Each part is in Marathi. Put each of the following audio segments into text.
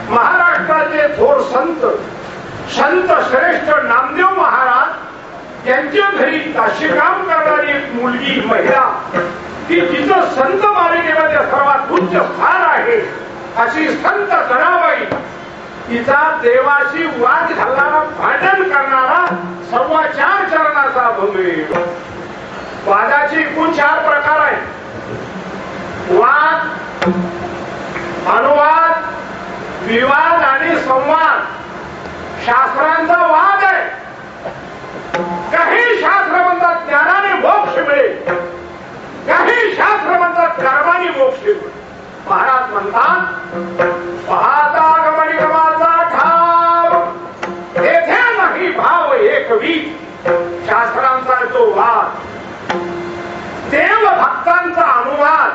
महाराष्ट्राचे थोर संत श्रेष्ठ नामदेव महाराज यांच्या घरी काशीकाम करणारी एक मुलगी महिला की जिचं संत मालिकेमध्ये सर्वात उच्च स्थान आहे अशी संत जनाबाई, तिचा देवाशी वाद घालणारा, भांडण करणारा 4.25 चरणाचा अभंग. वादाची एकूण 4 प्रकार आहेत. वाद, अनुवाद, विवाद आणि संवाद. शास्त्रांचा वाद आहे. काही शास्त्र म्हणतात ज्ञानाने मोक्ष मिळेल, काही शास्त्र म्हणतात कर्माने मोक्ष मिळेल. महाराज म्हणतात पाहता गमनिगमाचा ठाव तेथे नाही भाव एकवीत. शास्त्रांचा तो वाद, देव भक्तांचा अनुवाद.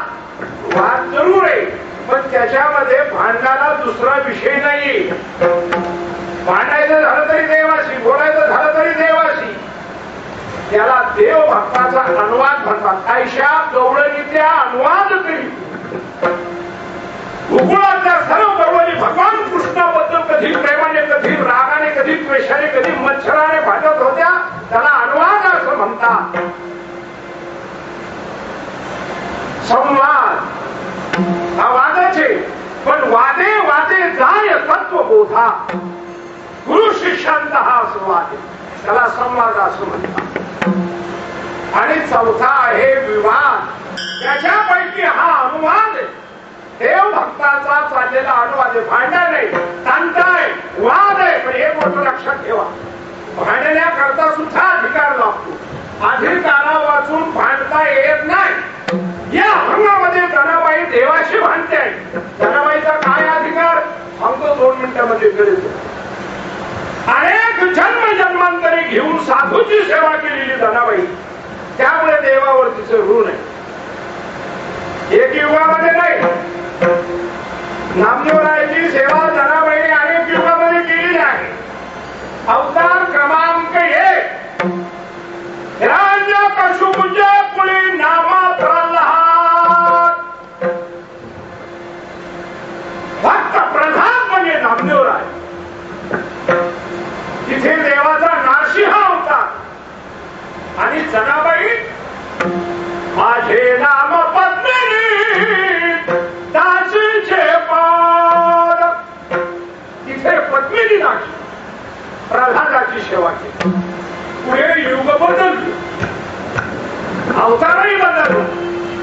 वाद जरूर आहे पण त्याच्यामध्ये भांडणाला दुसरा विषय नाही. भांडायचं झालं तरी देवाशी, बोलायचं झालं तरी देवाशी. त्याला देव भक्ताचा अनुवाद म्हणतात. कायशा गवळणीच्या अनुवाद करी भूगोळातल्या सर्व गवळणी भगवान कृष्णाबद्दल कधी प्रेमाने, कधी रागाने, कधी द्वेषाने, कधी मच्छराने भांडत होत्या. त्याला अनुवाद असं म्हणतात. संवाद हा वादाचे, पण वादे वादे जाय तत्वबोधा. गुरु शिष्यांचा हा संवाद, त्याला संवाद असं म्हणतात. आणि चौथा आहे विवाद. त्याच्यापैकी हा अनुवाद आहे, देव भक्ताचा चाललेला अनुवाद आहे. भांडण आहे, तांडा आहे, वाद आहे. पण एक गोष्ट लक्षात ठेवा, भांडण्याकरता सुद्धा अधिकार लागतो. अधिकारावर वाचून भांडता येत नाही. या अंगामध्ये जनाबाई देवाशी भांडते. जनाबाईचा काय अधिकार सांगतो 2 मिनिटांमध्ये कळेल. अनेक जन्मांतरी घेऊन साधूची सेवा केलेली जनाबाई, त्यामुळे देवावर तिचं ऋण आहे. एक युगामध्ये नाही, नामदेवरायाची सेवा जनाबाईने अनेक युगामध्ये केलेली आहे. अवतार क्रमांक 1 हिरण्य कशुपूजे पुढे नामा प्रल्हाद. भक्त प्रधान म्हणजे नामदेवराय. तिथे देवाचा नारसिंह अवतार. आणि जनाबाई माझे नाम पद्मिनी दासीचे पाद. तिथे पद्मिनी दासी प्रल्हादाची सेवा केली. पुढे युग बदलले, अवतारही बदललो.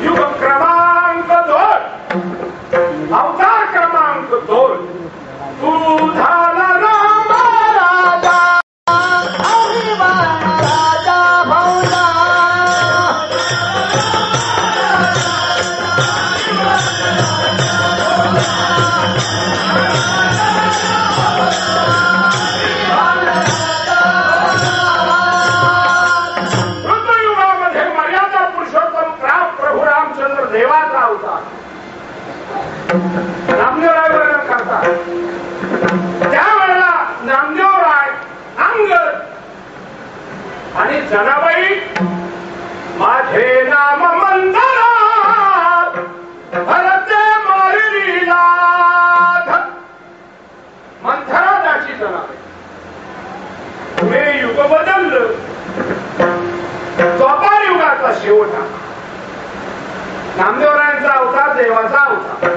युग क्रमांक 2 अवतार क्रमांक 2 तू झाला राम राजा राजा भाऊला. देवाचा अवतार नामदेवराय वर्णन करतात. त्यावेळेला नामदेवराय, अंगद आणि जनाबाई माझे नाम मंदरा भरते मारिला. मंथरादाची जनाबाई. पुढे युग बदललं. द्वापार युगाचा शेवट. नामदेवरायांचा अवतार देवाचा अवतार.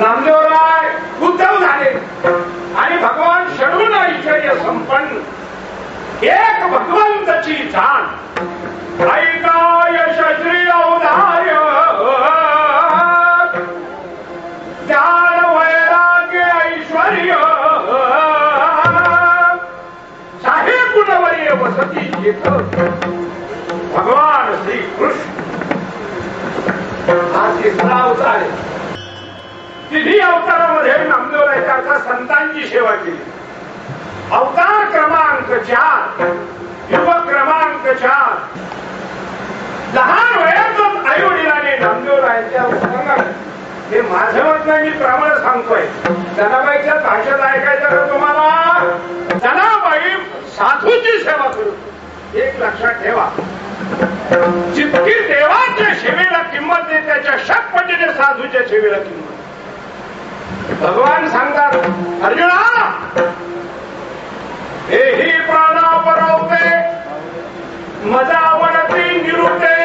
नामदेवराय उद्धव झाले आणि भगवान षडगुण ऐश्वर्य संपन्न एक भगवंताची जाण. ऐका यशस्वी अवतार ज्ञान वैराग्य ऐश्वर्य साहे गुणवर्य वसती येथ भगवान श्री कृष्ण. हा 3रा अवतार आहे. तिन्ही अवतारामध्ये नामदेवरायांच्या संतांची सेवा केली. अवतार क्रमांक 4 युग क्रमांक 4 लहान वयातच आई वडिलांनी नामदेवरायांच्या उत्संगाने. हे माझं मत नाही, मी प्रमाण सांगतोय. जनाबाईच्या भाषेत ऐकायचं का तुम्हाला? जनाबाई साधूची सेवा करत. एक लक्षात ठेवा, जितकी देवाच्या सेवेला किंमत आहे त्याच्या 100 साधूच्या सेवेला किंमत. भगवान सांगतात अर्जुना, हेही प्राणा परवते मजा आवडती निरुते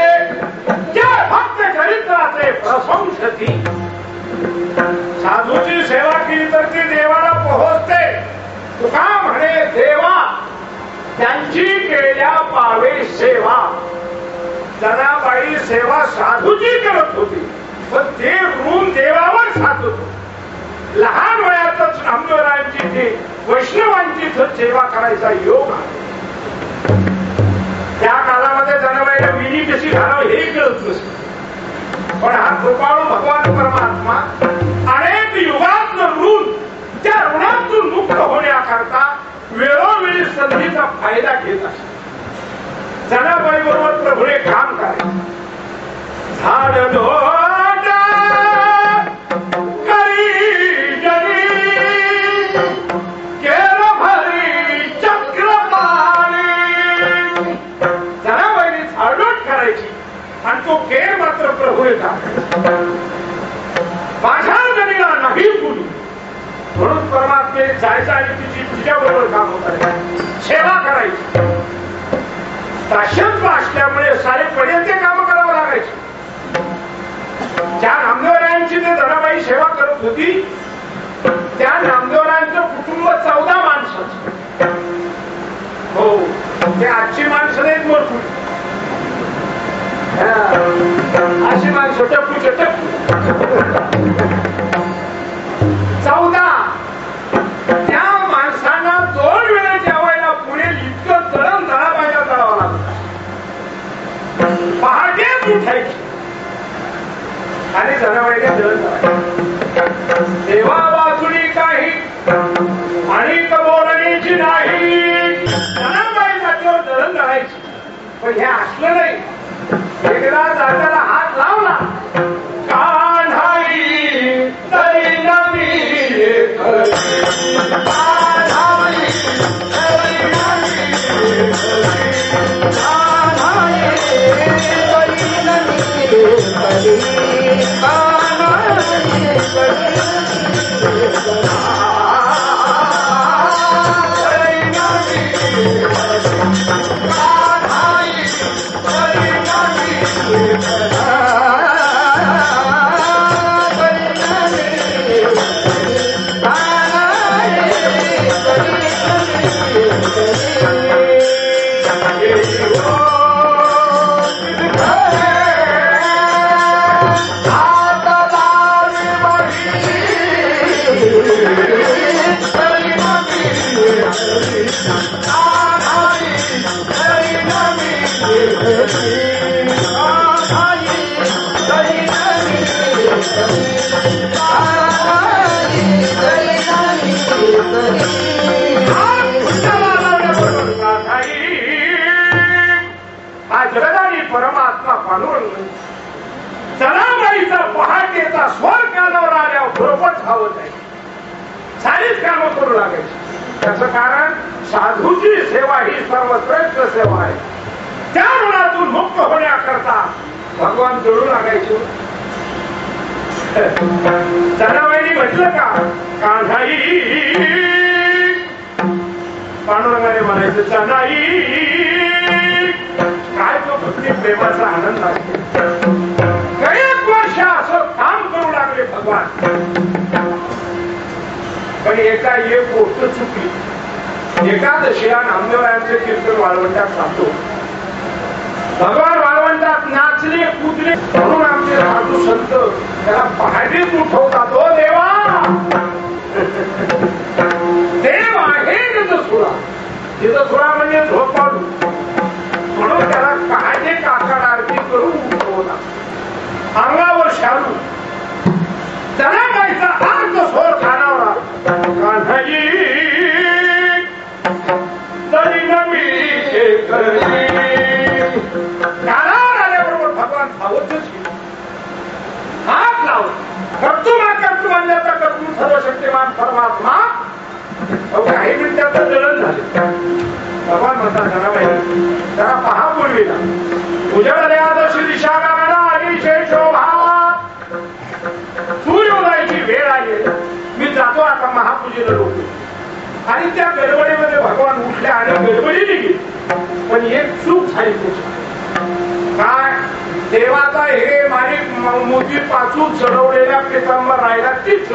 ज्या भक्त चरित्राचे प्रशंसती. साधूची सेवा केली तर ती देवाला पोहोचते. तुका म्हणे देवा त्यांची केल्या पावे सेवा. जनाबाई सेवा साधूची करत होती, पण ते ऋण देवावर साधत होते. लहान वयातच नामदेवरायांची ती वैष्णवांची सेवा करायचा योग आहे. त्या काळामध्ये जनाबाईला विणी कशी घालावी हे कळत नसतं. पण हा कृपाळू भगवान परमात्मा अनेक युगात ऋण त्या ऋणातून मुक्त होण्याकरता वेळोवेळी संधीचा फायदा घेत असतो. जनाबाई बरोबर प्रभूने काम करायचं. झाड धोट करी जरी केर भरी चक्रपाणी. जनाबाईने झाडोट करायची आणि तो केर मात्र प्रभूने टाकायचा. माझ्या जणीला नाही बोलू म्हणून परमात्मे जायचं आणि तिच्या बरोबर काम होत सेवा करायची. दास्यत्व असल्यामुळे सारे पर्यंत काम करावं लागायचे. ज्या नामदेवरायांची ते जनाबाई सेवा करत होती त्या नामदेवरायांचं कुटुंब 14 माणसाचं. हो, ते आजची माणसं नाहीत मोठू, अशी माणसं टप्पूच्या टप्पू 14. त्या माणसांना 2 वेळा जेवायला पुढे इतकं तळण जनाबाईला करावं लागतं. आणि जनावरांनी दळण करायचं. देवा बाजूनी काही आणि बोलण्याची नाही, जनाबाई जातीवर दळण करायची. पण हे असलं नाही. एकदा जात्याला हात लावला, कान्हाई तरी नवी परमात्मा पांडुरंग जनाबाईचा पहाटेचा स्वर कानावर आल्यावर बरोबर धावत आहे. सारीच कामं करू लागायची. त्याचं कारण साधूची सेवा ही सर्वश्रेष्ठ सेवा आहे. त्या ऋणातून मुक्त होण्याकरता भगवान जोडू लागायचे. जनाबाईंनी म्हटलं का कान्हाई, पांडुरंगाने म्हणायचं जनाई. काय तो भक्ती प्रेमाचा आनंद आहे. कळेक वर्ष असं काम करू लागले भगवान. पण एका एक गोष्ट चुकली. एकादशीला नामदेवरायांचे कीर्तन वाळवंटात जातो. भगवान वाळवंटात नाचले कूदले म्हणून आमचे साधू संत त्याला पहाटेच उठवतात. ओ देवा, देव आहे तिथं सुरा. तिथं सुरा म्हणजे झोपाडू. म्हणून त्याला पहाटे काकड आरती करून उठवला. अंगावर शालू. जनाबाईचा अर्थ स्वर कानावर आला. कान्हाई तरी नवी कानावर आल्याबरोबर भगवान धावतच हात लावला. कर्तुमा कर्तू म्हणल्याचा कर्तू सर्वशक्तिमान परमात्मा. काही मिनिटाचं जळण झाले. भगवान म्हणतात जनाबाई जरा पहा पूर्वीला उजळल्या जशी दिशा गाला अतिशय शोभा. सूर्योदयाची वेळ आली. मी जातो आता महापूजेला लोक. आणि त्या गडबडीमध्ये भगवान उठल्या आणि गडबडीने गेली. पण एक चूक झाली. काय देवाचा हे माणिक मोती पाचून चढवलेल्या पितांबर राहिला तीच.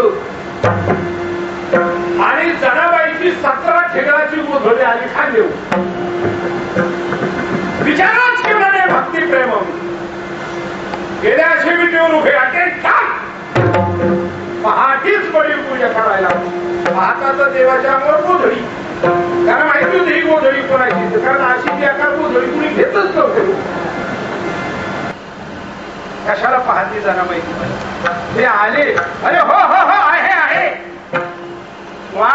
आणि जनाबाईची 17 ठिकाणाची गोधडी आली खाली. विचारच केला नाही भक्ती प्रेम. गेल्या शिबिटीवर उभे अटे पहाटीच बळी पूजा करायला. आता तर देवाच्या अंगावर गोधडी. कारण माहिती होती ही गोधडी कोणाची. कारण अशी ती आकार गोधडी कुणी घेतच नव्हते. कशाला पाहती जनाबाई. ते आले. अरे हो हो हो आहे आहे. वा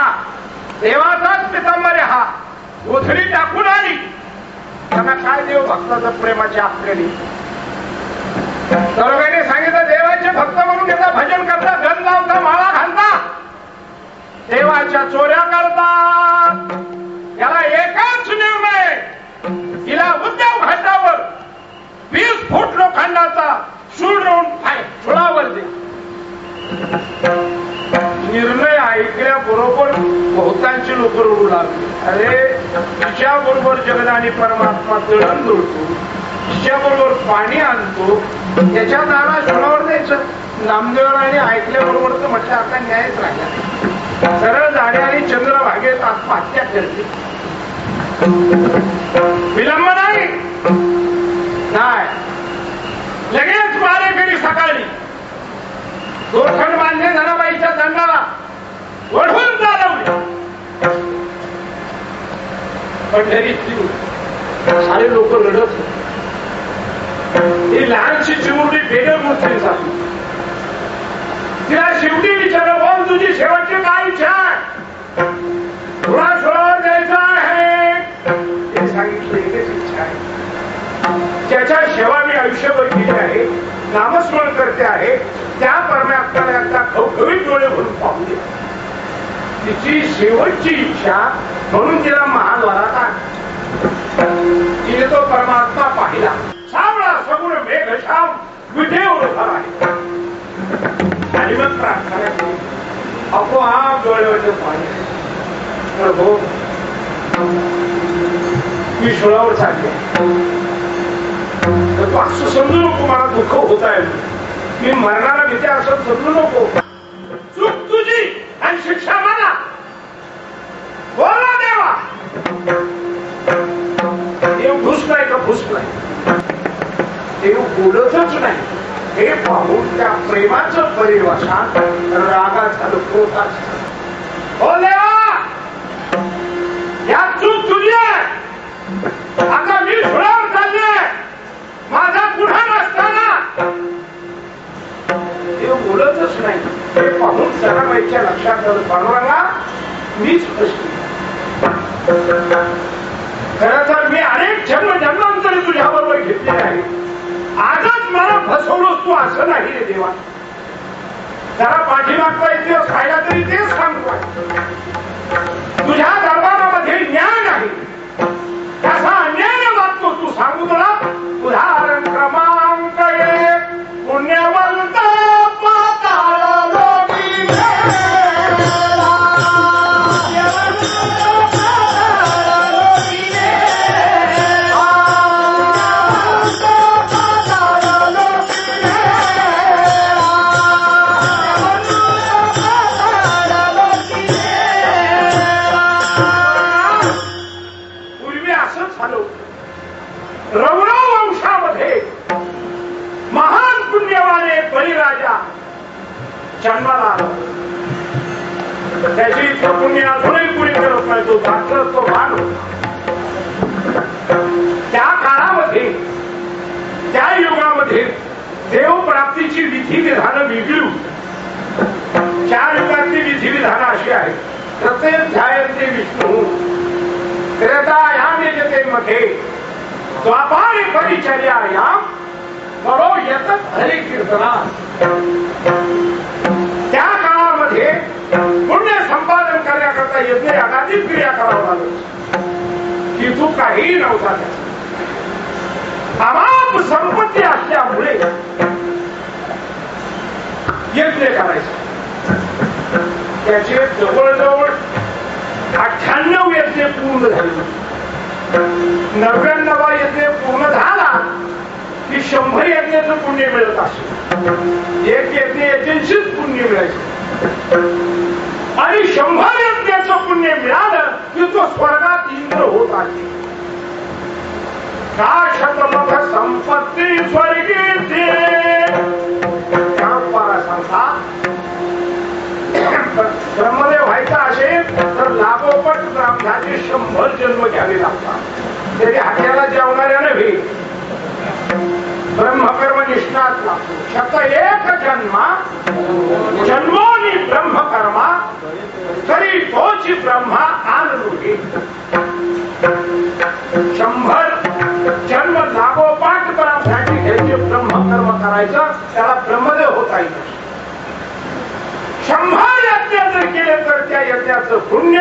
देवाचाच पितांबर हा. गोधडी टाकून आली. त्यांना काय देव भक्ताचं प्रेमाची आखलेली. सर्वांनी सांगितलं देवाचे भक्त म्हणून घेता, भजन करता, गण लावता, माळा घालता, देवाच्या चोऱ्या करतात. याला एकाच निर्णय. हिला उद्योग घाटावर 20 फूट लोखंडाचा शूळ रोवून फुलावर दे. निर्णय ऐकल्याबरोबर बहुतांची लोक रडू लागली. अरे तिच्या बरोबर जगत आणि परमात्मा दळण दळतो, तिच्या बरोबर पाणी आणतो, त्याच्या दारा शोणावर द्यायचं. नामदेवराने ऐकल्याबरोबर तर म्हटलं आता न्यायच राहिला. सरळ झाडे आणि चंद्रभागेत आत्महत्या करते. विलंब नाही. लगेच मारेकरी सकाळी दोरखंड बांधले. जनाबाईच्या दंडाला वढून चालवले. पंढरीत सारे लोक रडत. ही लहानशी चिमुरडी बेगर मूर्ती झाली. तिला शेवटी विचारलं, बोल तुझी शेवटची काय इच्छा आहे, तुला सोडवून द्यायचं आहे? ते सांगितलं एकच इच्छा आहे, ज्याच्या सेवा मी आयुष्यभर केली आहे, नामस्मरण करते आहे, त्या परमात्म्याला एकदा खवखवीत डोळे भरून पाहू दे. तिची शेवटची इच्छा म्हणून तिला महाद्वारात आणलं. तिने तो परमात्मा पाहिला. सावळा सगुण मेघश्याम विधेवर उभा आहे आणि मग प्रार्थना केली. आपोआप डोळ्यावरचे पाणी, प्रभू मी शोळावर चालले, असं समजू नको, मला दुःख होत आहे, मी मरणाला भीती असं समजू नको, चूक तुझी आणि शिक्षा मला, बोला देवा. देव घुसलाय का घुसलाय, देव बोलतच नाही. हे पाहून त्या प्रेमाचं परिभाषण रागात झालं, क्रोधात झालं. हो देवा, या चूक तुझी आहे, आता मी झुळावर चालले, माझा गुन्हा नसताना. देव बोलतच नाही. हे पाहून सराबाईच्या लक्षात आलं, पांडुरंगा मीच फसली. खरं तर मी अनेक जन्मांतरी तुझ्याबरोबर घेतले आहे, आजच मला फसवलोस तू असं नाही रे देवा. जरा पाठीमागचा इतिहास खायला तरी तेच सांगतोय, तुझ्या दरबारामध्ये न्याय नाही, कसा अन्याय वागतो तू सांगू तुला. उदाहरण क्रमांक 1, पुण्यवंत पाताळ लोकी गेला, रवणव वंशामध्ये महान पुण्यवाने बळीराजा जन्माला आला. त्याची पुण्य अजूनही पुढे करत नाही, तो दाखल तो भान होता. त्या काळामध्ये, त्या युगामध्ये देवप्राप्तीची विधिविधानं वेगळी होती. 4 युगातली विधिविधानं अशी आहे. प्रत्येक ध्यायते विष्णू त्रेतायाम यजते मध्ये द्वापारे परिचर्यायाम करो यतत हरि कीर्तना. त्या काळामध्ये पुण्य संपादन करण्याकरता यज्ञ यागाची क्रिया करावं लागत. तिथून काही नव्हता. अमाप संपत्ती असल्यामुळे यज्ञ करायचं. त्याचे जवळजवळ 98 यज्ञ पूर्ण झाले. 99वा यज्ञ पूर्ण झाला की 100 यज्ञाचं पुण्य मिळत असेल. एक यज्ञ यज्ञशीच पुण्य मिळायचं आणि 100 यज्ञाचं पुण्य मिळालं की तो स्वर्गात इंद्र होत आहे. का शतमख संपत्ती स्वर्गीची सांगता. ब्रह्मदेव व्हायचा असेल तर लागोपट ब्राह्मणाचे 100 जन्म घ्यावे लागतात. तरी हात्याला जेवणाऱ्या नव्हे, ब्रह्मकर्म निष्णात लागतो. शत एक जन्मोनी ब्रह्मकर्मा तरी तोची ब्रह्मा आनंदोगी. 100 जन्म लागोपाठ ब्राह्मणाची घ्यायचे, ब्रह्मकर्म करायचं, त्याला ब्रह्मदेव होता येईल. 100 यज्ञ जर केले तर त्या यज्ञाचं पुण्य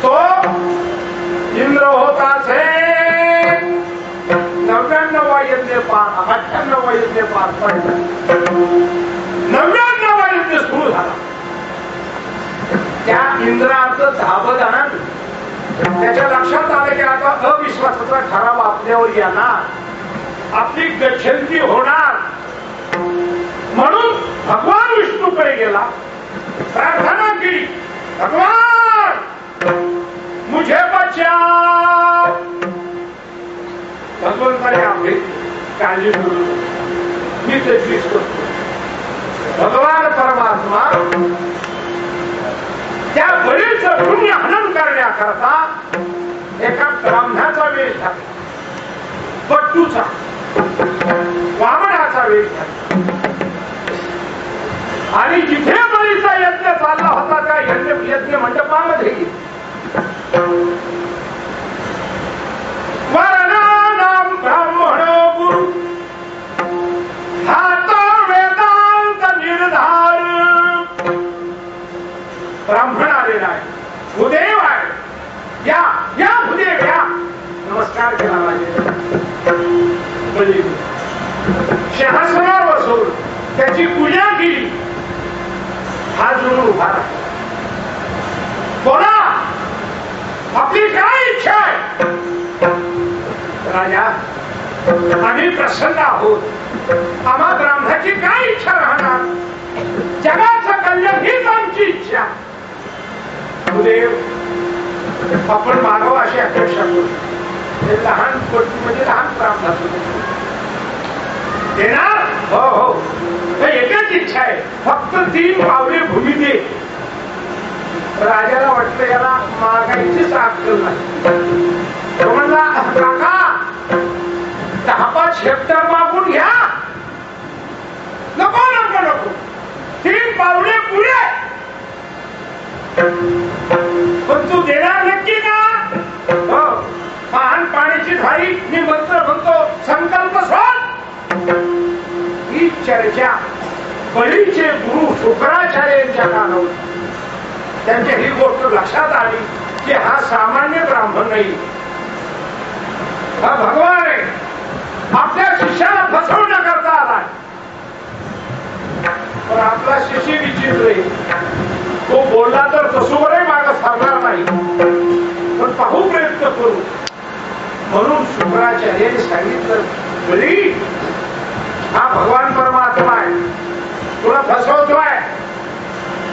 तो इंद्र होत असेल. 99वा यज्ञ पार, 98वा यज्ञ पार पडला. 99वा यज्ञ सुरू झाला. त्या इंद्राचं धाबदान त्याच्या लक्षात आलं की आता अविश्वासाचा ठराव आपल्यावर येणार, आपली गच्छंती होणार. म्हणून भगवान विष्णूकडे गेला, प्रार्थना केली, भगवान मुझे बचाओ. भगवंताने आपली काळजी करू, मी त्याचीच करतो. भगवान परमात्मा त्या बळीचं पुण्य हनन करण्याकरता एका ब्राह्मणाचा वेश घातला, पट्टूचा, वामनाचा वेश घातला. आणि जिथे बळीचा यज्ञ चालला होता त्या यज्ञ मंडपामध्ये वर्णानाम ब्राह्मण गुरु हात वेदांत निर्धार ब्राह्मण आलेला आहे, भूदेव आहे, या भूदेव या. नमस्कार केला माझे बळी सिंहासनावर बसवून त्याची पूजा केली. हात जोडून उभा राहा. बोला आपली काय इच्छा आहे? राजा आम्ही प्रसन्न आहोत. आम्हा ब्राह्मणाची काय इच्छा राहणार? जगाचं कल्याण हीच आमची इच्छा. गुरुदेव आपण मागावं अशी अपेक्षा करू. हे लहान म्हणजे लहान ब्राह्मण देणार. हो हो एकच इच्छा आहे, फक्त 3 पावले भूमी दे. राजाला वाटलं याला मागायचीच अक्कल नाही. तो म्हणला काका 10-5 हेक्टर मागून घ्या. नको नको नको 3 पावले पुरे. पण तू देणार नक्की का? हो. महान पाण्याची धारी मी मंत्र म्हणतो, संकल्प सोड. ही चर्चा बळीचे गुरु शुक्राचार्य यांच्या कानावर. त्यांच्या ही गोष्ट लक्षात आली की हा सामान्य ब्राह्मण नाही, हा भगवान आहे. आपल्या शिष्याला फसवणं करता आला. पण आपला शिष्य विचित्र आहे. तो बोलला तर तसोवरही मागं सारणार नाही. पण पाहू प्रयत्न करू. म्हणून शुक्राचार्यांनी सांगितलं बळी हा भगवान परमात्मा आहे, तुला फसवतोय.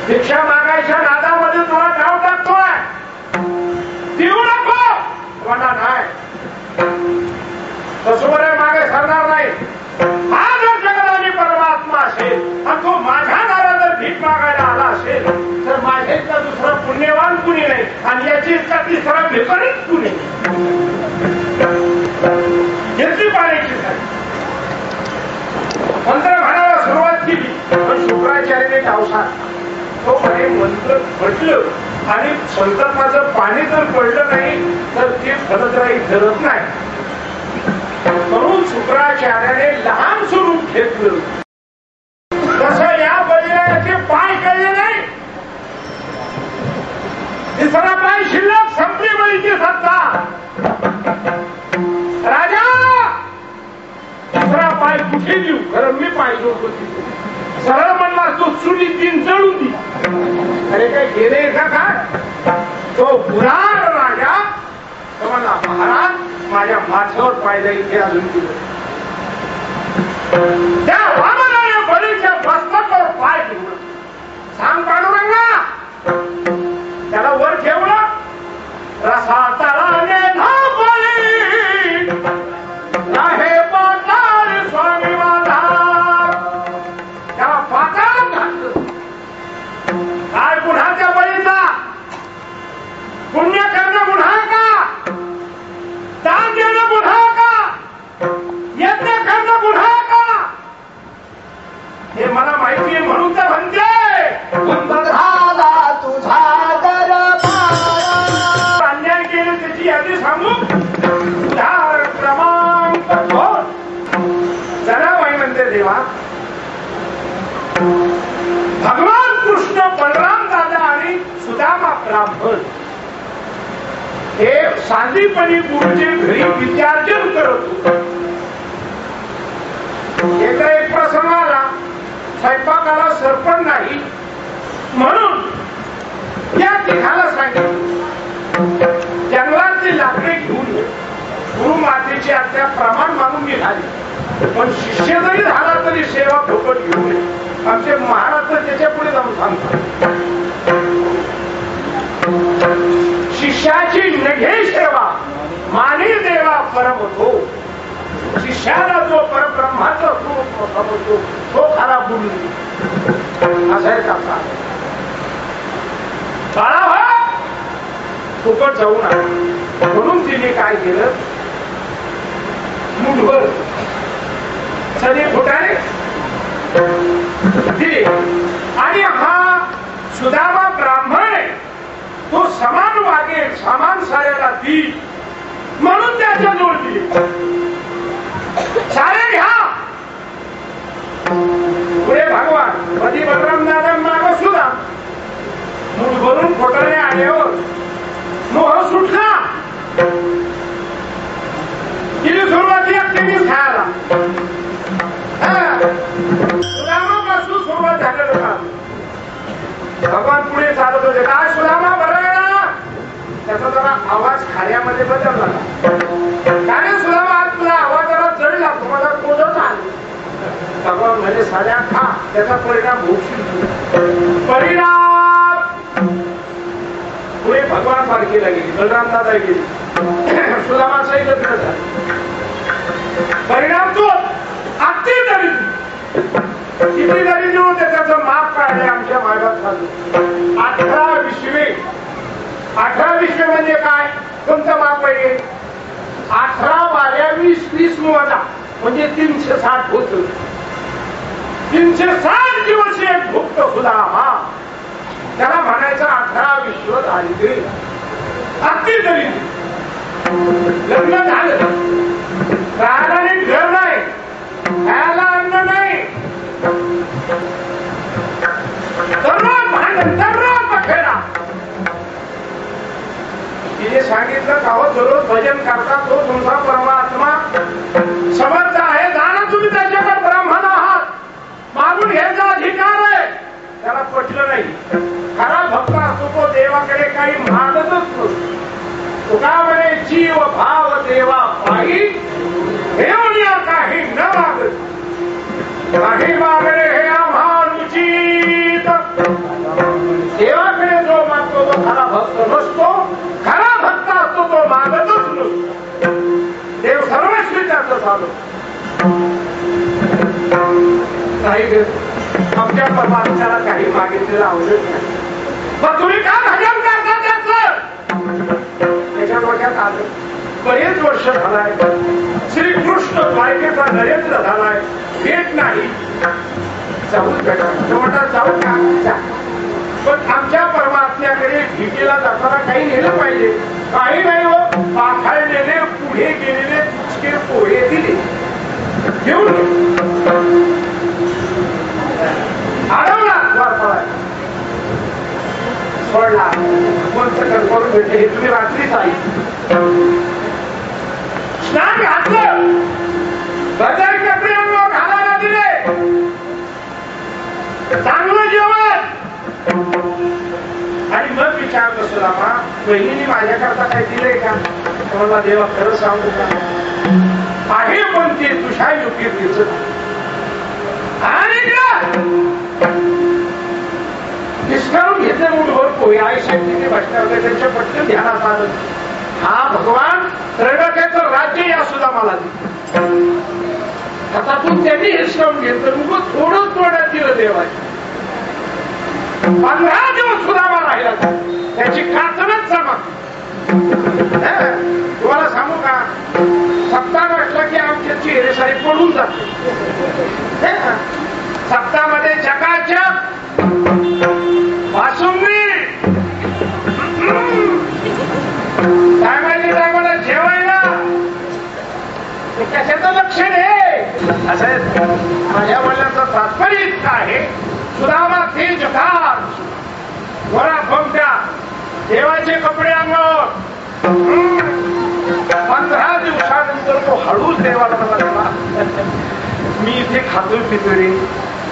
भिक्षा मागायच्या नादामध्ये तुला नाव टाकतोय. देऊ नको म्हणा नाही. तसोवर मागे सरणार नाही. हा जर जगदानी परमात्मा असेल आणि तो माझ्या दारात जर भीक मागायला आला असेल तर माझ्या इतका दुसरा पुण्यवान कुणी नाही आणि याची इतका तिसरा विपरीत कुणी. घेतली पाण्याची मंत्र म्हणायला सुरुवात केली. पण शुक्राचार्याने डावसार तो म्हणे मंत्र म्हटलं आणि संकल्पाचं पाणी जर पडलं नाही तर ते फलदायी ठरत नाही. म्हणून शुक्राचार्याने लहान स्वरूप घेतलं. तसं या बळीरायाचे पाय कळले नाही. तिसरा पाय शिल्लक संपली बळीची सत्ता. राजा तिसरा पाय कुठे देऊ? खरं मी पाय जोडतो. सरळ म्हणला तो चुली 3 जळून दी. अरे काय गेले का काय? तो पुराण राजा तो म्हणला महाराज माझ्या माथ्यावर पायला इथे अजून दिलं. त्या वामनाने बळीच्या मस्तकावर पाय ठेवलं. सांग पांडुरंगा. त्याला वर ठेवलं. रसा तळाने बळी आहे पाताळ स्वामी माझा. त्याला पाताळ घातलं. काय गुन्हा त्या बळीचा? पुण्य करणं गुन्हा का? दान देणं गुन्हा का? यज्ञ करणं गुन्हा का? हे मला माहिती आहे म्हणून तर म्हणते. अन्याय केले त्याची यादी सांगू. उदाहरण क्रमांक 2. जनाबाई म्हणते देवा भगवान कृष्ण बलराम दादा आणि सुदामा ब्राह्मण हे साधीपणी गुरुचे घरी विद्यार्जन करत होते. एकदा एक प्रसंग आला. स्वयंपाकाला सरपण नाही म्हणून या तिघाला सांगितलं जंगलातली लाकडे घेऊन ये. गुरु मातेची आज्ञा प्रमाण मागून निघाली. पण शिष्य जरी झाला तरी सेवा फुकट घेऊन ये. आमचे महाराज तर त्याच्या पुढे जाऊन सांगतात शिष्याची नघे सेवा माने देवा परम हो. शिष्याला जो परब्रह्माचा स्वरूप समजतो तो खरा गुरु. असं आहे का? बाळा हो फुकट जाऊ नका. म्हणून तिने काय केलं? मुठभर सनी फुटाने दिले सुदामा ब्राह्मण आहे, तो समान वागेल, समान साऱ्याला देईल म्हणून त्याच्या जोड दिली. सारे घ्या पुढे भगवान कधी बलराम दादा माग सुद्धा मूठ भरून फोटोने आल्यावर मोह सुटला. तिने सुरुवाती एकटीने खायला सुदामापासून सुरुवात झालेलं का. भगवान पुढे चालत होते. काय सुदामा बरं आहे ना. त्याचा जरा आवाज खाण्यामध्ये बदलला. काय सुदामा आज तुला आवाज जरा जडला, तुम्हाला तोच आला. भगवान म्हणजे साध्या खा, त्याचा परिणाम भोगशील. परिणाम पुढे भगवान पालखीला गेली, बलराम दादा गेली, सुदामाचाही लग्न झालं. परिणाम तो अगदी तरी किती जरी देऊ त्याचं माप काढले आमच्या मागात चालू. 18 विश्वे. 18 विश्वे म्हणजे काय, कोणतं माप आहे. 18 वाऱ्या 20 20 मोजा म्हणजे 360 होत. 360 दिवस एक भुक्त सुदामा, त्याला म्हणायचं 18 विश्व झाली. अगदी तरी लग्न झालं, राहायला नीट घर नाही, खायला अन्न नाही, दररोज भांडण, दररोज बखेडा. तिने सांगितलं का हो दररोज भजन करता तो तुमचा परमात्मा समर्थ आहे, जाणा तुम्ही त्याच्याकडे ब्राह्मण आहात, मागून घ्यायचा अधिकार आहे. त्याला पटलं नाही. खरा भक्त असतो तो देवाकडे काही मागतच नसतो. तुका म्हणे जीव भाव देवा पायी घेऊन काही न मागत, काही मागणे हे आम्हानुचित. देवाकडे जो मागतो तो खरा भक्त नसतो. खरा भक्त असतो तो मागतच नसतो. देव सर्वस्वी त्याचं चालू नाही. आमच्या परमात्म्याला काही मागितलेलं आवडत नाही. मग तुम्ही का भजन करता त्याचं. त्याच्या डोक्यात आलं. बरेच वर्ष झालाय श्रीकृष्ण द्वारकेचा नरेंद्र झालाय, भेट नाही. जाऊन भेटा म्हणतात, जाऊ का. पण आमच्या परमात्म्याकडे भेटीला जाताना काही नेलं पाहिजे. काही नाही हो, पाखाळलेले पुढे गेलेले कुचके पोहे दिले, घेऊन अडवला द्वारपाळा सोडला. कोणतं करून भेटले हे तुम्ही रात्रीच आई. स्नान घातलं, बदल कपडे अंगावर घालायला दिले, चांगलं जेवण. आणि मग विचारलं सुदामा, बहिणीने माझ्याकरता काय दिलंय का. मला देवा खरं सांगू का आहे, पण ते तुझ्या योग्य दिसत. आणि निष्काळून घेतले मुठभर पोहे. आई शक्तीने बसल्यावर त्यांच्या पटकन ध्यानात आलं, हा भगवान त्रैलोक्याचं राज्य या सुदामाला दिलं. हातातून त्यांनी हिसकावून घेतलं. मग थोडं थोड्यात दिलं देवाची. 15 दिवस सुदामा राहिला, त्याची कातरच जमा. तुम्हाला सांगू का, सप्ताह म्हटलं की आमच्या चेहरे सारी पडून जाते. सप्ताहामध्ये चकाचक बासुंदी, टायमाला जेवायला, कशाचं लक्षण आहे. असं माझ्या बोलण्याचं तात्पर्य इतकं आहे, सुदामा तेजकार, वरा भोमट्या, देवाचे कपडे अंगावर. 15 दिवसानंतर तो हळूच देवाला म्हणाला, मी इथे खातोय पितोय,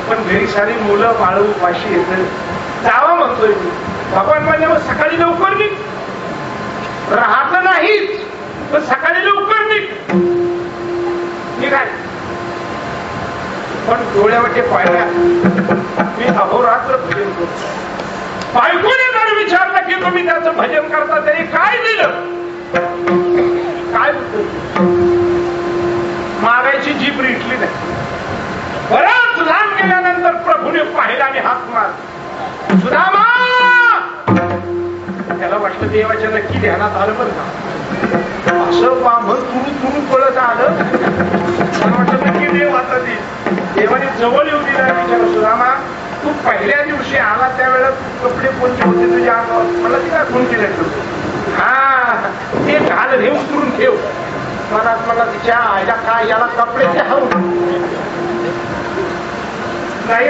पण घरी सारी मुलं बाळ उपाशी येत, जावं म्हणतोय मी. भगवान म्हणजे मग सकाळी लवकर निघ. राहत नाहीच, पण सकाळी लवकर निघाय. पण डोळ्यावरचे पाहिल्या मी अहोरात्र भजन करतो. बायकोने जर विचारलं की तुम्ही त्याचं भजन करता, त्यांनी काय दिलं, काय मागायची जीभ रिटली नाही. बराच लांब गेल्यानंतर प्रभूने पाहिला आणि हात मार, सुदामा. त्याला वाटलं देवाच्या नक्की ध्यानात आलं बरं का. असं बांधून तुरू पळत आलं. मला वाटलं नक्की देव आता देवाने जवळ येऊ दिला. विचार सुदामा तू पहिल्या दिवशी आला त्यावेळेला कपडे कोणते होते तुझ्या अंगावर? मला ती काय कोण केले तू? हा ते घाल हे उतरून ठेव. मला तिच्या आईला काय याला कपडे द्यावं नाही.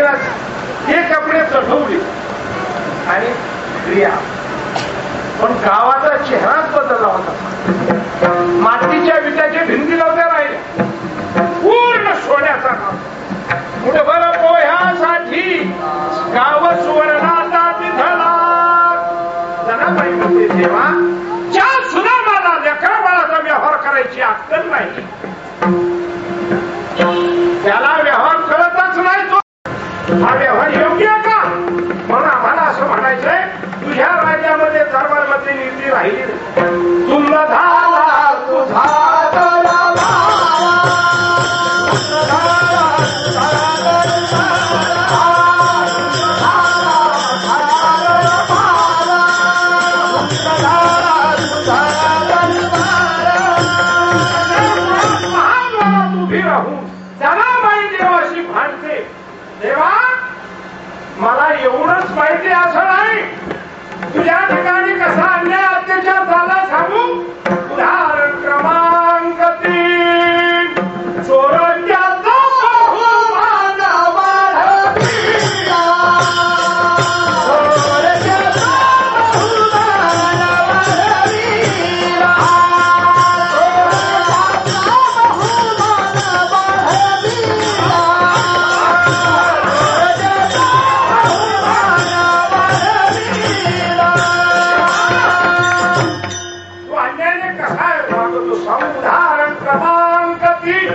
हे कपडे चढवले आणि क्रिया. पण गावाचा चेहराच बदलला होता. मातीच्या विटाच्या भिंती नव्हत्या राहिल्या, पूर्ण सोन्याचा गाव. मुठभर पोह्यासाठी गाव सुवर्णाचा तिथला. जनाबाई म्हणते तेव्हा ज्या सुनामाला लेकरा बाळाचा व्यवहार करायची अक्कल नाही त्याला व्यवहार कळतच नाही. तो हा व्यवहार योग्य आहे का? म्हणून आम्हाला असं म्हणायचंय, तुझ्या राज्यामध्ये दरबार मध्ये नीती राहिली तुला झाला तुझा मला एवढंच माहिती असं नाही. तुझ्या ठिकाणी कसा अन्याय अत्याचार झाला सांगू. उदाहरण क्रमांक 3 चोरट्याचा बहुमान वाढविला. चोरट्याचा बहुमान वाढविला. उदाहरण क्रमांक 3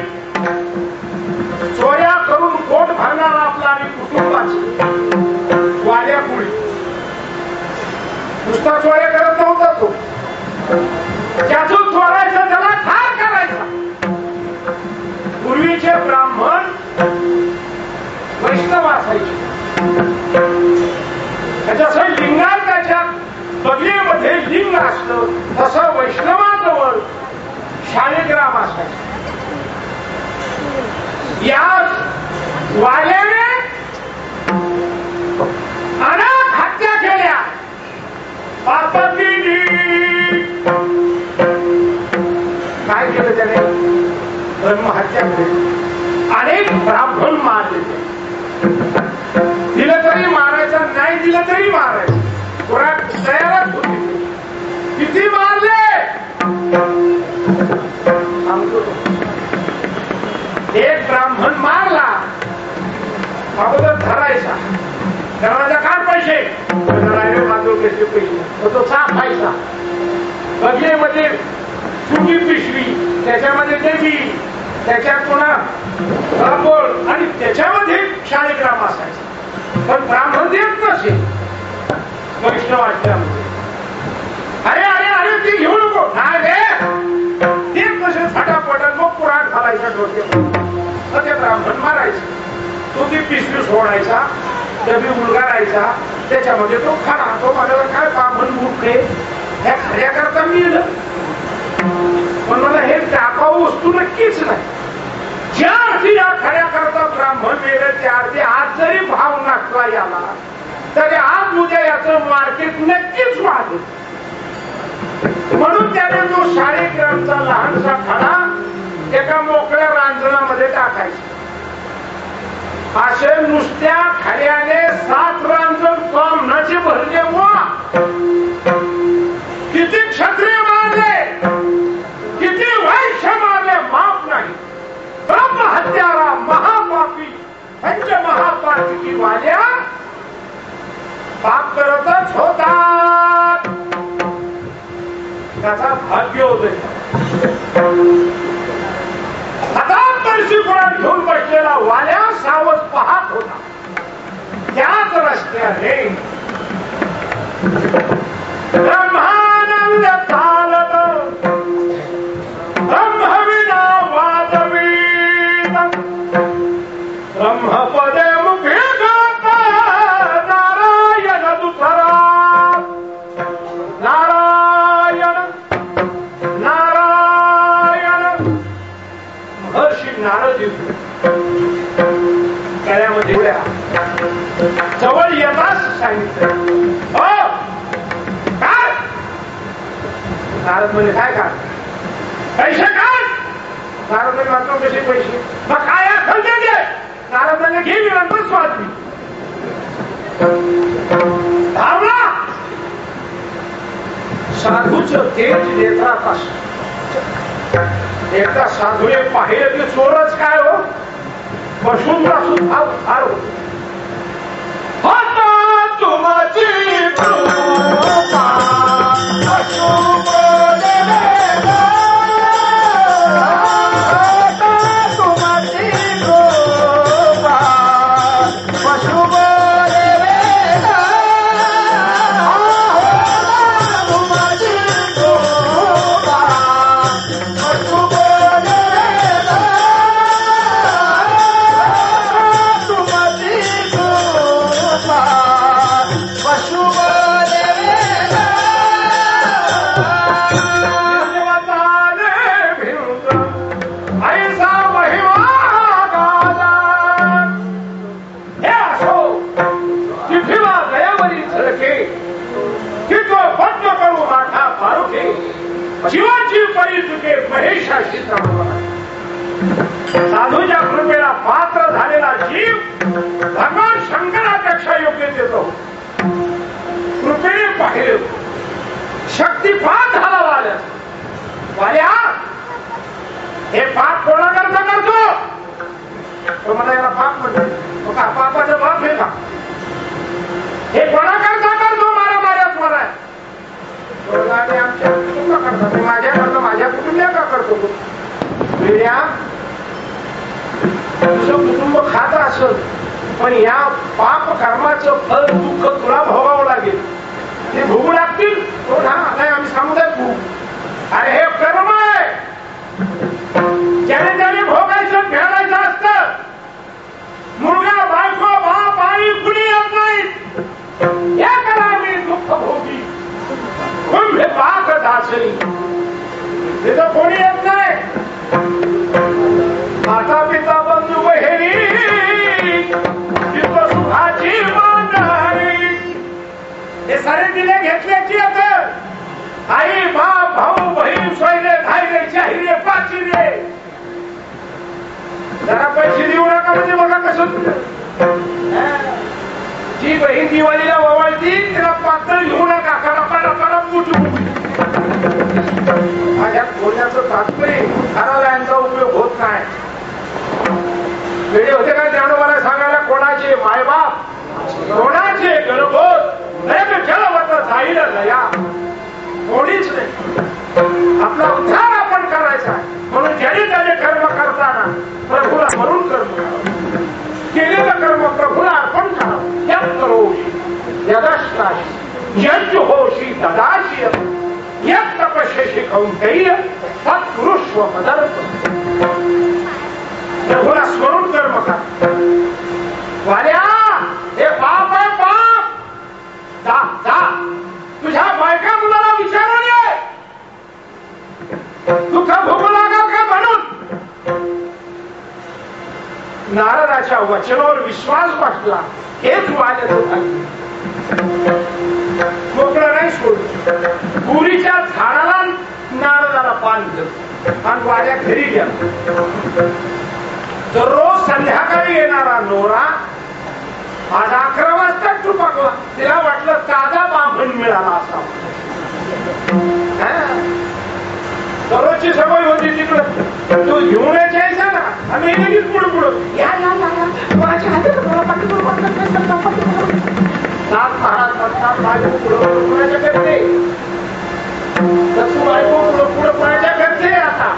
चोऱ्या करून पोट भरणारा आपला आणि कुटुंबाची वाड्या पुढे. नुसता चोऱ्या करत नव्हता तो, ज्यातून चोरायचा त्याला ठार करायचा. पूर्वीचे ब्राह्मण वैष्णव असायचे. जसं लिंगायताच्या बगलेमध्ये लिंग असतं तसं वैष्णवाजवळ शालिग्राम असायचं. या वाल्याने अनेक हत्या केल्या. पापकीनी काय केलं त्याने? ब्रह्महत्या केली. अनेक ब्राह्मण मारले. दिलं तरी मारायचं, नाही दिलं तरी मारायचं. पुरा तयारच होती. किती मारले सांगतो. एक ब्राह्मण मारला, अगोदर धरायचा, दरवाजा काढ पैसे, पैसे तो चापायचा. बगलेमध्ये सुकी पिशवी, त्याच्यामध्ये देवी, त्याच्यात पुन्हा राबोळ आणि त्याच्यामध्ये शालिग्राम असायचा. पण ब्राह्मण देत नसे वैष्णव आश्रमामध्ये. अरे अरे अरे ती घेऊ नको, नाही रे ते कसे फटाफट मग पुराण घालायचं डोक्यात. ते ब्राह्मण मारायचं. तो ती पिशवी सोडायचा, डबी उलगारायचा, त्याच्यामध्ये तो खरा. तो माझ्यावर काय ब्राह्मण मूर्खे ह्या खऱ्या करता मिळलं. पण मला हे टाकाऊ वस्तू नक्कीच नाही. ज्या अर्थी या खऱ्या करता ब्राह्मण मिळेल त्या अर्थी आज जरी भाव नाटला याला तरी आज उद्या याचं मार्केट नक्कीच वाढेल. म्हणून त्याने तो शालिग्रामचा लहानसा खडा एका मोकळ्या रांजणामध्ये टाकायचा. असे नुसत्या खड्याने 7 रांजण कामनाचे भरले. वा किती क्षत्रिय मारले, किती वैश्य मारले, माफ नाही. ब्रह्महत्यारा महापापी पंच महापातकी वाल्या पाप करतच होतात. त्याचा भाग्य होते. हातात बरशी पुराण घेऊन बसलेला वाल्या सावध पाहत होता. त्याच रस्त्याने ब्रह्मानंद चालत ब्रह्मविना वादवीत ब्रह्मपदे मुखे नारायण दुसरा नारायण नारायण. महर्षी नारद गळ्यामध्ये असं सांगितलं. हो काय? नारद म्हणजे काय का पैसे काय? नारद म्हणजे मात्र कसे पैसे? मग काय असेल ते घे. नारद म्हणजे घे मी नंतर स्वाद धावला. साधूच तेज नेत्रात असत. एकदा साधूने पाहिलं की चोरच काय हो पशूंचा सुद्धा उद्धार होतो. तुमची जीवाची परी तुके महेशाशी साधूच्या कृपेला पात्र झालेला जीव भगवान शंकरापेक्षा योग्य देतो. कृपेने पाहिले शक्तिपात झाला वाल्या. हे पाप कोणाकरता करतो? तो मला याला पाप म्हणतो का? पापाचं बाप हे का? हे कोणाकरता करतो? मारा मार्यात मला आमच्या कुटुंबा करतात. माझ्या करतो माझ्या कुटुंबिया का करतो? तुझं कुटुंब खात असेल पण या पाप कर्माचं फल दुःख तुला भोगावं लागेल. ते भोगू लागतील. नाही आम्ही सांगूयात भोग. अरे हे कर्म आहे. ज्याने त्याने भोगायचं फेडायचं असतं. मुलगा बायको बाप आई कुणी येत नाही. या करा मी दुःख भोगी कुंभ पाक दासरी. तिथं कोणी येत नाही. माता पिता बंधू बहिणी तिथं सुखाची मांडणी. हे सारे दिले घेतल्याची येत. आई बाप भाऊ बहीण सोयरे धायरे चाहिरे पाचिरे. जरा पैसे देऊ नका म्हणजे बघा कसं. जी बहीण दिवाळीला ववाळती तिला पातळ घेऊ नका. करा मोठी. माझ्या बोलण्याचं तात्पर्य घराला यांचा उपयोग होत नाही. वेळे होते का ज्ञानोबाला सांगायला कोणाचे मायबाप कोणाचे गणभोत नाही जलवत जाईल नया कोणीच नाही. आपला उद्धार आपण करायचा म्हणून ज्याने त्याने कर्म करताना प्रभूला म्हणून कर्म करावं. केलेलं कर्म प्रभूला अर्पण करावं. यत् करोषि यदश्नासि यज्जुहोषि तदासि यत् तपस्यसि कौन्तेय तत्कुरुष्व मदर्पणम्. प्रभूला स्मरून कर्म कर. वाल्या हे पाप आहे पाप. जा जा तुझ्या बायका मुलाला विचारून ये. दुःख भोगू लागल का म्हणून. नारदाच्या वचनावर विश्वास बसला. हेच वाल्याचं भाग्य. मोकळं नाही सोडलं. पुरीच्या झाडाला नारदाला बांधलं आणि वाल्या घरी गेला. दररोज संध्याकाळी येणारा नोरा आज 11 वाजता टुपाकला. तिला वाटलं ताजा बांधून मिळाला असा. दररोजची सवय होती तिकडं. तो घेऊन यायचा ना आम्ही लगेच पुढं पुढं या माझ्या हातात मला बायको पुढं पुण्याच्या करते. तू बायको पुढं पुढं पुण्याच्या करते. आता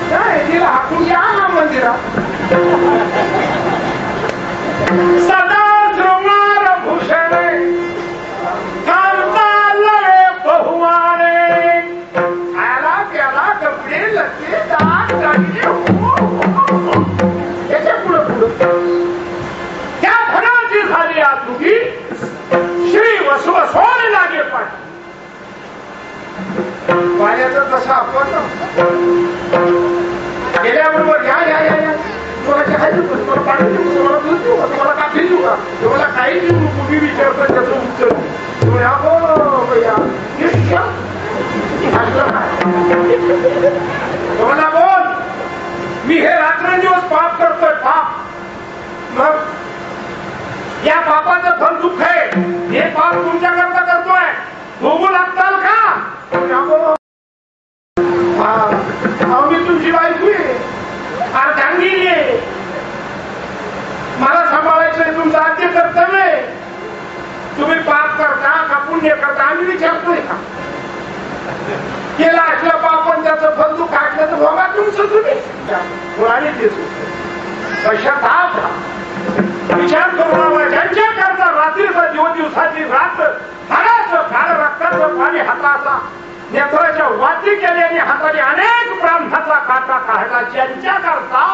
काय तिला हाकून या ना मंदिरात. सदा श्रृंगार भूषणे कांता लळे बहुमाने. आला त्याला कपडे लते दात काढले याच्या पुढं पुढं. त्या धनाची झाली आतुकी श्री वसवसोने लागे पाठ. पाण्याचं तसं आपण गेल्याबरोबर या या या या तुम्हाला काय तुम्हाला पाणी तुम्हाला दूध देऊ तुम्हाला काय पापाचं फल दुःख आहे, हे पाप तुमच्याकरता करतोय, भोगू लागताल का? मी तुमची बायको आहे, अर्धांगिनी आहे, मला सांभाळायचंय, तुमचं आद्य कर्तव्य आहे. तुम्ही पाप करता का पुण्य करता आम्ही विचारतोय का? केला असलं पाप पण त्याचं फल दुःख ऐकलं तर भोगा तुमचं तुम्ही. मुलाने तेच पश्चाताप विचार करून ज्यांच्या करता रात्रीचा दिवसाची रात्र हाडाचं काळ रक्ताचं पाणी हाताचा नेत्राच्या वाती केल्याने हाताने अनेक प्रांताचा काटा काढला ज्यांच्या करता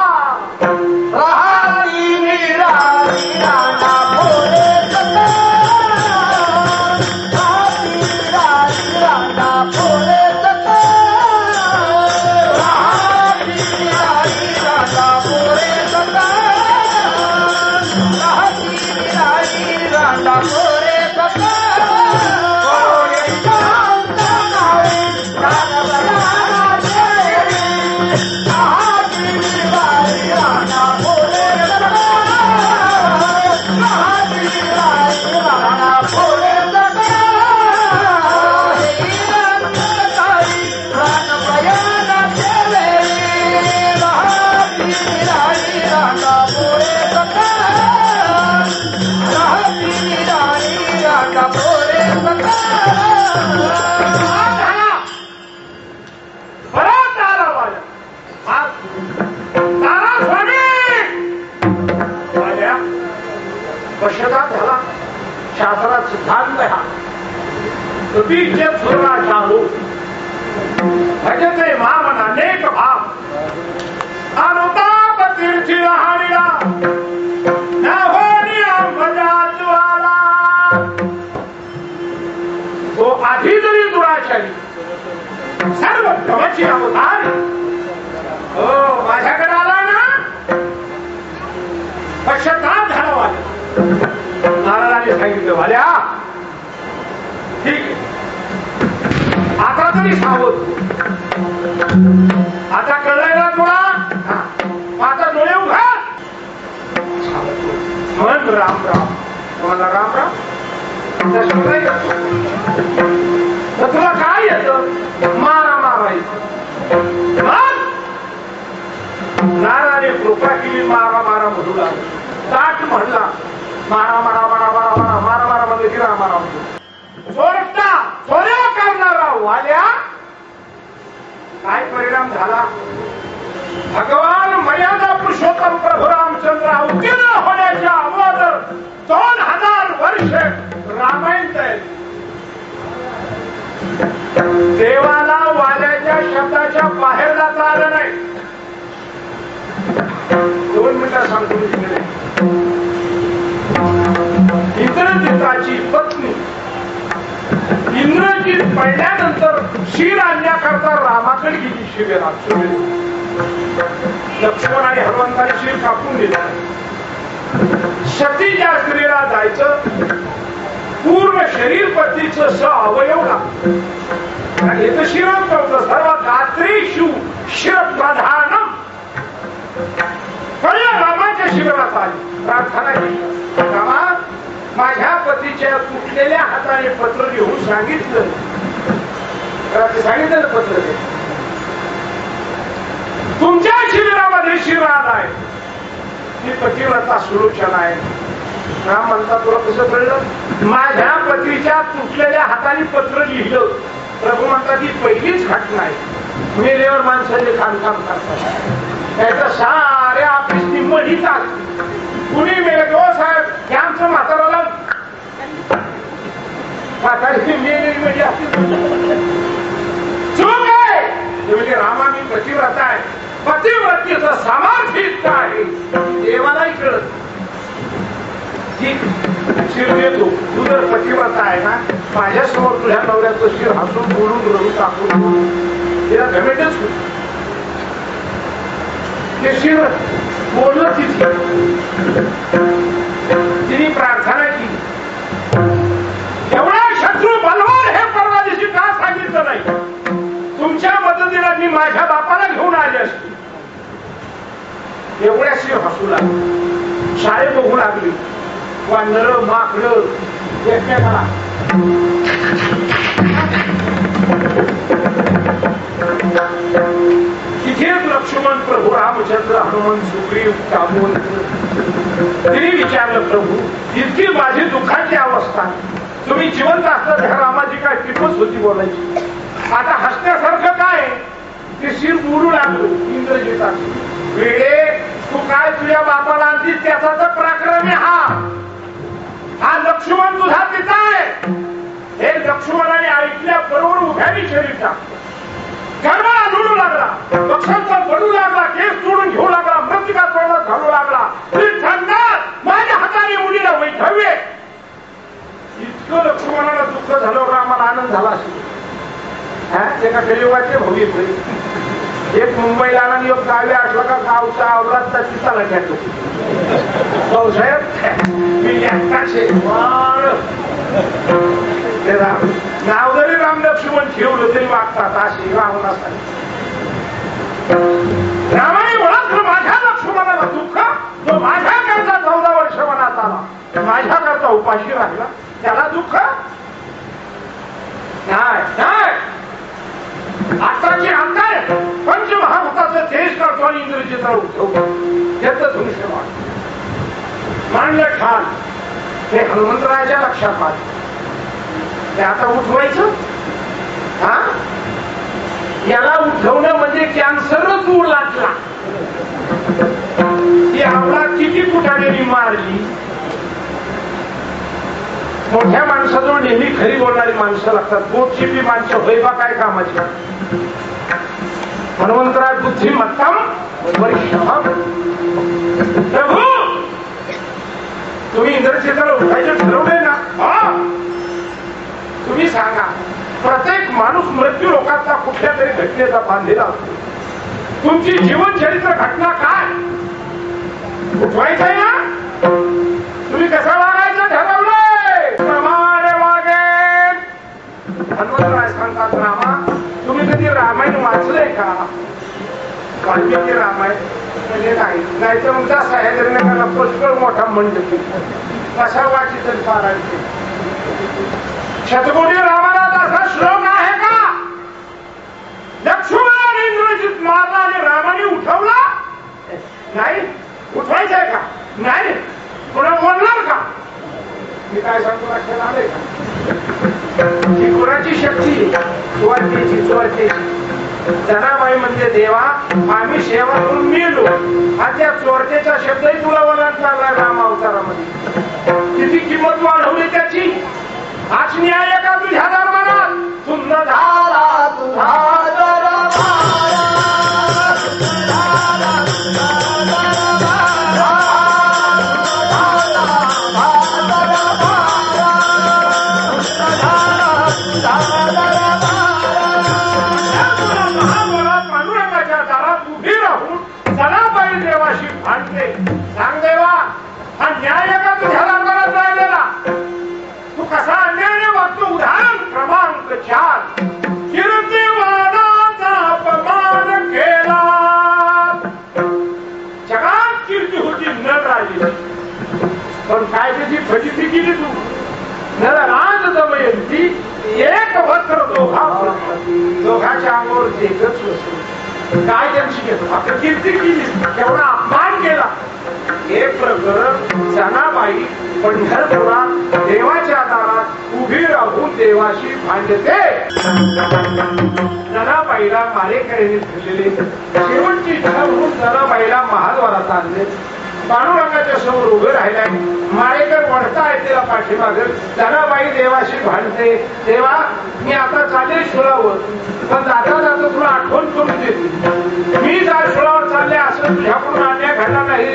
पश्चाताप झाला. शास्त्रात सिद्धांत हा भजते मामन अनेक भाव अनुताप तीर्थी राहणीला न होणी अंबजातवाला. तो आधी जरी दुराचारी सर्व प्रवची अवतार हो माझ्याकडे आला ना. पश्चाताप झाला वाले नारदाने सांगितलं वाल्या ठीक आहे आता तरी सावध, आता कळलंय ना तुला, आता डोळे उघा म्हण राम राम. तुम्हाला राम राम तुला काय येत? मारा मारायचं. नारदाने कृपा केली, मारा मारा म्हणू लागला. ताट म्हणला मारा मारा मारा मारा मारा मारा मारा म्हणजे की राम मारा चोरटा चोऱ्या करणारा वाल्या. काय परिणाम झाला? भगवान मर्यादा पुरुषोत्तम प्रभू रामचंद्र अवतीर्ण होण्याच्या अगोदर 2000 वर्ष रामायण तयार. देवाला वाल्याच्या शब्दाच्या बाहेर जाता आलं नाही. 2 मिनिटं सांगतो मी तिकडे. इंद्रजिताची पत्नी इंद्रजित पडल्यानंतर शीर आणण्याकरता रामाकडे गेली. शिबिरात लक्ष्मण आणि हनुमंताने शीर कापून दिला. सतीच्या स्त्रीला जायचं पूर्ण शरीर पतीचं स अवयव लागतं आणि हे तर शिरच नव्हतं. सर्व गात्रेषु शिरप्रधानम. रामाच्या शिबिरात आली, प्रार्थना केली. रामा माझ्या पतीच्या तुटलेल्या हाताने पत्र लिहून सांगितलं पत्र तुमच्या शिबिरामध्ये शिर आलाय. ती पतिव्रता सुलोचना आहे. राम म्हणतात तुला कसं कळलं? माझ्या पतीच्या तुटलेल्या हाताने पत्र लिहिलं. प्रभू म्हणतात ही पहिलीच घटना आहे. मेल्यावर माणसाचे खानखान करतात. त्याच्या साऱ्या ऑफिसनी महीचा कुणी मेले हो साहेब हे आमचं म्हाताराला म्हातारी मेलेली म्हणजे चूक आहे. म्हणजे रामा मी पतिव्रता आहे. पतिव्रतेचं सामर्थ्य इतकं आहे देवालाही कळत. शिर देतो तू जर पतिव्रता आहे ना माझ्यासमोर तुझ्या नवऱ्याचं शिर हसून बोलून रडू टाकून तिला घमेटच होत. ते शिर बोललं तिथे तिने प्रार्थना केली. एवढा शत्रू बलवान हे परवा दिवशी का सांगितलं नाही? तुमच्या मदतीला मी माझ्या बापाला घेऊन आले असते. एवढ्या शिर हसू लागली. शाळे बघू लागली. वानर माकड एकमेकाला तिथेच लक्ष्मण प्रभू रामचंद्र हनुमान सुग्रीव कामून तिने विचारलं प्रभू इतकी माझी दुःखाची अवस्था तुम्ही जिवंत असता त्या रामाची काय किंमत होती बोलायची आता हसण्यासारखं काय ते शिर बुडू लागलो इंद्रजिताची वेळे तू काय तुझ्या बापाला आणतीस त्याचा तर पराक्रम आहे हा लक्ष्मण तुझा पिता आहे हे लक्ष्मणाने ऐकल्या बरोबर उभ्याने शरीर टाकतो गर्भाला जोडू लागला पक्षांचा पडू लागला केस तोडून घेऊ लागला मृतिका तोडत घालू लागला माझ्या हाताने मुलीला वैधव्य इतकं लक्ष्मणाला दुःख झालं रामाला आनंद झाला असेल एका कलियुगाचे भव्य एक मुंबईला आणि एक गावी असला का गावचा आवरात चिताला घ्यायचो भाऊसाहेब मी नाव जरी राम लक्ष्मण ठेवलं तरी वागतात अशी रावणासाठी रामाने ओळखलं माझ्या लक्ष्मणाला दुःख तो माझ्या करता 14 वर्ष मनात आला माझ्या करता उपाशी राहिला त्याला दुःख नाही आताची अंतर पंचमहाभूताचं देश करतो आणि इंद्रजितला उठवतो त्याचं धनुष्यबाण मांडलं ठाण हे हनुमंतरायाच्या लक्षात आलं ते आता उठवायचं हा याला उठवणं म्हणजे कॅन्सरच उलटला ती आवळा किती कुठाने मारली मोठ्या माणसाजवळ नेहमी खरी बोलणारी माणसं लागतात पोटचिपी माणसं होय बा काय कामाची हनुमंतराय बुद्धिमत्तम प्रभू तुम्ही इंद्रजिताला उठायचं ठरवलंय ना तुम्ही सांगा प्रत्येक माणूस मृत्यू लोकांचा कुठल्या तरी घटनेचा बांधलेला असतो तुमची जीवनचरित्र घटना काय उठवायचंय ना तुम्ही कसं वागायचं ठरवलंय प्रमाणे वागेल हनुमंतराय सांगतात रामा तुम्ही कधी रामायण वाचलंय का वाल्मिकी रामायण म्हणजे नाही तर तुमचा सह्याद्रीने पुष्कळ मोठा मंडप कशा वाची तरी पारायण शतकोटी रामायणात असा श्लोक आहे का लक्ष्मण इंद्रजित मारला आणि रामाने उठवला नाही उठवायचंय का नाही कोणा बोलणार का मी काय सांगतो लक्षात आलंय का ही कोणाची शक्ती चोरतेची जनाबाई म्हणजे देवा आम्ही सेवा करून मिळलो हा त्या चोरतेचा शब्दही तुला वलट लागला राम अवतारामध्ये किती किंमत वाढवली त्याची आज न्याय का तुझ्या दरबारात सुंदर झाला तुझा पांडुरंगाच्या दारात उभी राहून जनाबाई देवाशी भांडते सांग देवा हा न्याय का तुझ्या दरबारात राहिलेला तू कसा अन्यायाने वागतो उदाहरण क्रमांक 4 कीर्तिवानाचा अपमान केला जगात कीर्ती होती नर राहिली पण काय त्याची फजिती केली तू नर राज दमयंती एक वस्त्र दोघाच्या अंगावर देखच काय त्यांची घेतो आता कीर्ती केली केवढा अपमान केला हे प्रकरण जनाबाई पंढरपुरात देवाच्या दारात उभी राहून देवाशी भांडते जनाबाईला मारेकऱ्यांनी ठरलेले शेवटची इच्छा म्हणून जनाबाईला महाद्वारात आणले पांडुरंगाच्या समोर उभे राहिलाय मारेकर वळताय तिला पाठीमागे जनाबाई देवाशी भांडते देवा मी आता चालेल शुळावर पण जाता जाता तुला आठवण करून देते मी जर शुळावर चालले असं तुझ्याकडून अन्याय घडला नाही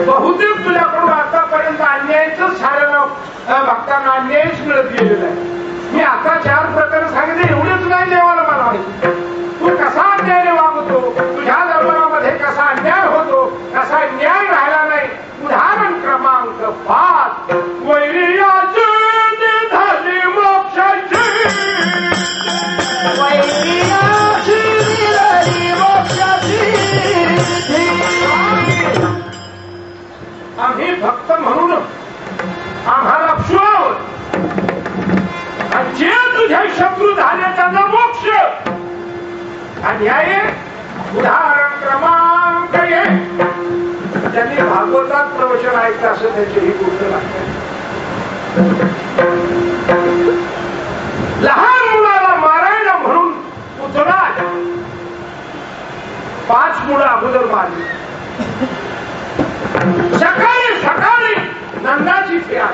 बहुतेक तुझ्याकडून आतापर्यंत अन्यायच सारं भक्तांना अन्यायच मिळत गेलेला आहे मी आता 4 प्रकारे सांगितले एवढेच नाही देवाला मला माहिती तू कसा अन्यायाने वागतो तुझ्या दरबारामध्ये कसा अन्याय होतो कसा न्याय राहिला नाही उदाहरण क्रमांक 5 वैर्याची झाली मोक्षाची आम्ही भक्त म्हणून अन्याय उदाहरण क्रमांक 1. त्यांनी भागवतात प्रवचन ऐकलं असं त्याची ही गोष्ट लागते. लहान मुलाला मारायला म्हणून पुतळा 5 मुलं अगोदर मारली. सकाळी सकाळी नंदाची फेरा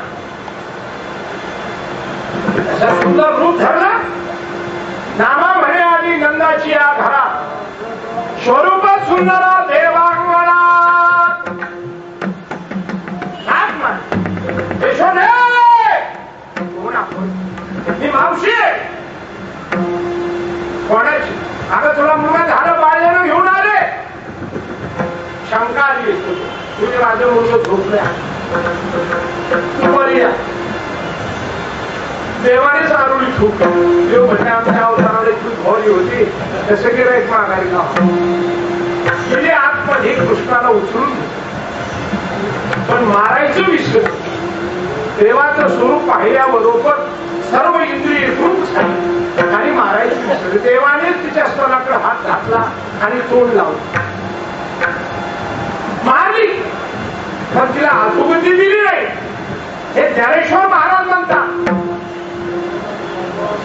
असा सुंदर रूप धरला. नामा म्हणे आली नंदाची या घरात स्वरूप सुंदरा देवांगणा ही मावशी कोणाची? अगं तुला मुलगा झालं बाळ्यानं घेऊन आले. शंका आली तुझे माझं मुलगा झोपल्या तू बरी या. देवानेच आरोळी ठोक देव म्हणजे आमच्या अवताराला इतकी घोरी होती तसं की राईट मागायला गाव गेली आतमध्ये कृष्णाला उचलून पण मारायचं विसर. देवाचं स्वरूप पाहिल्याबरोबर सर्व इंद्रिय खूप झाली आणि मारायचं विसर. देवानेच तिच्या स्तनाकडे हात घातला आणि तोंड लावलं. मारली पण तिला अधोगती दिली नाही. हे ज्ञानेश्वर महाराज म्हणतात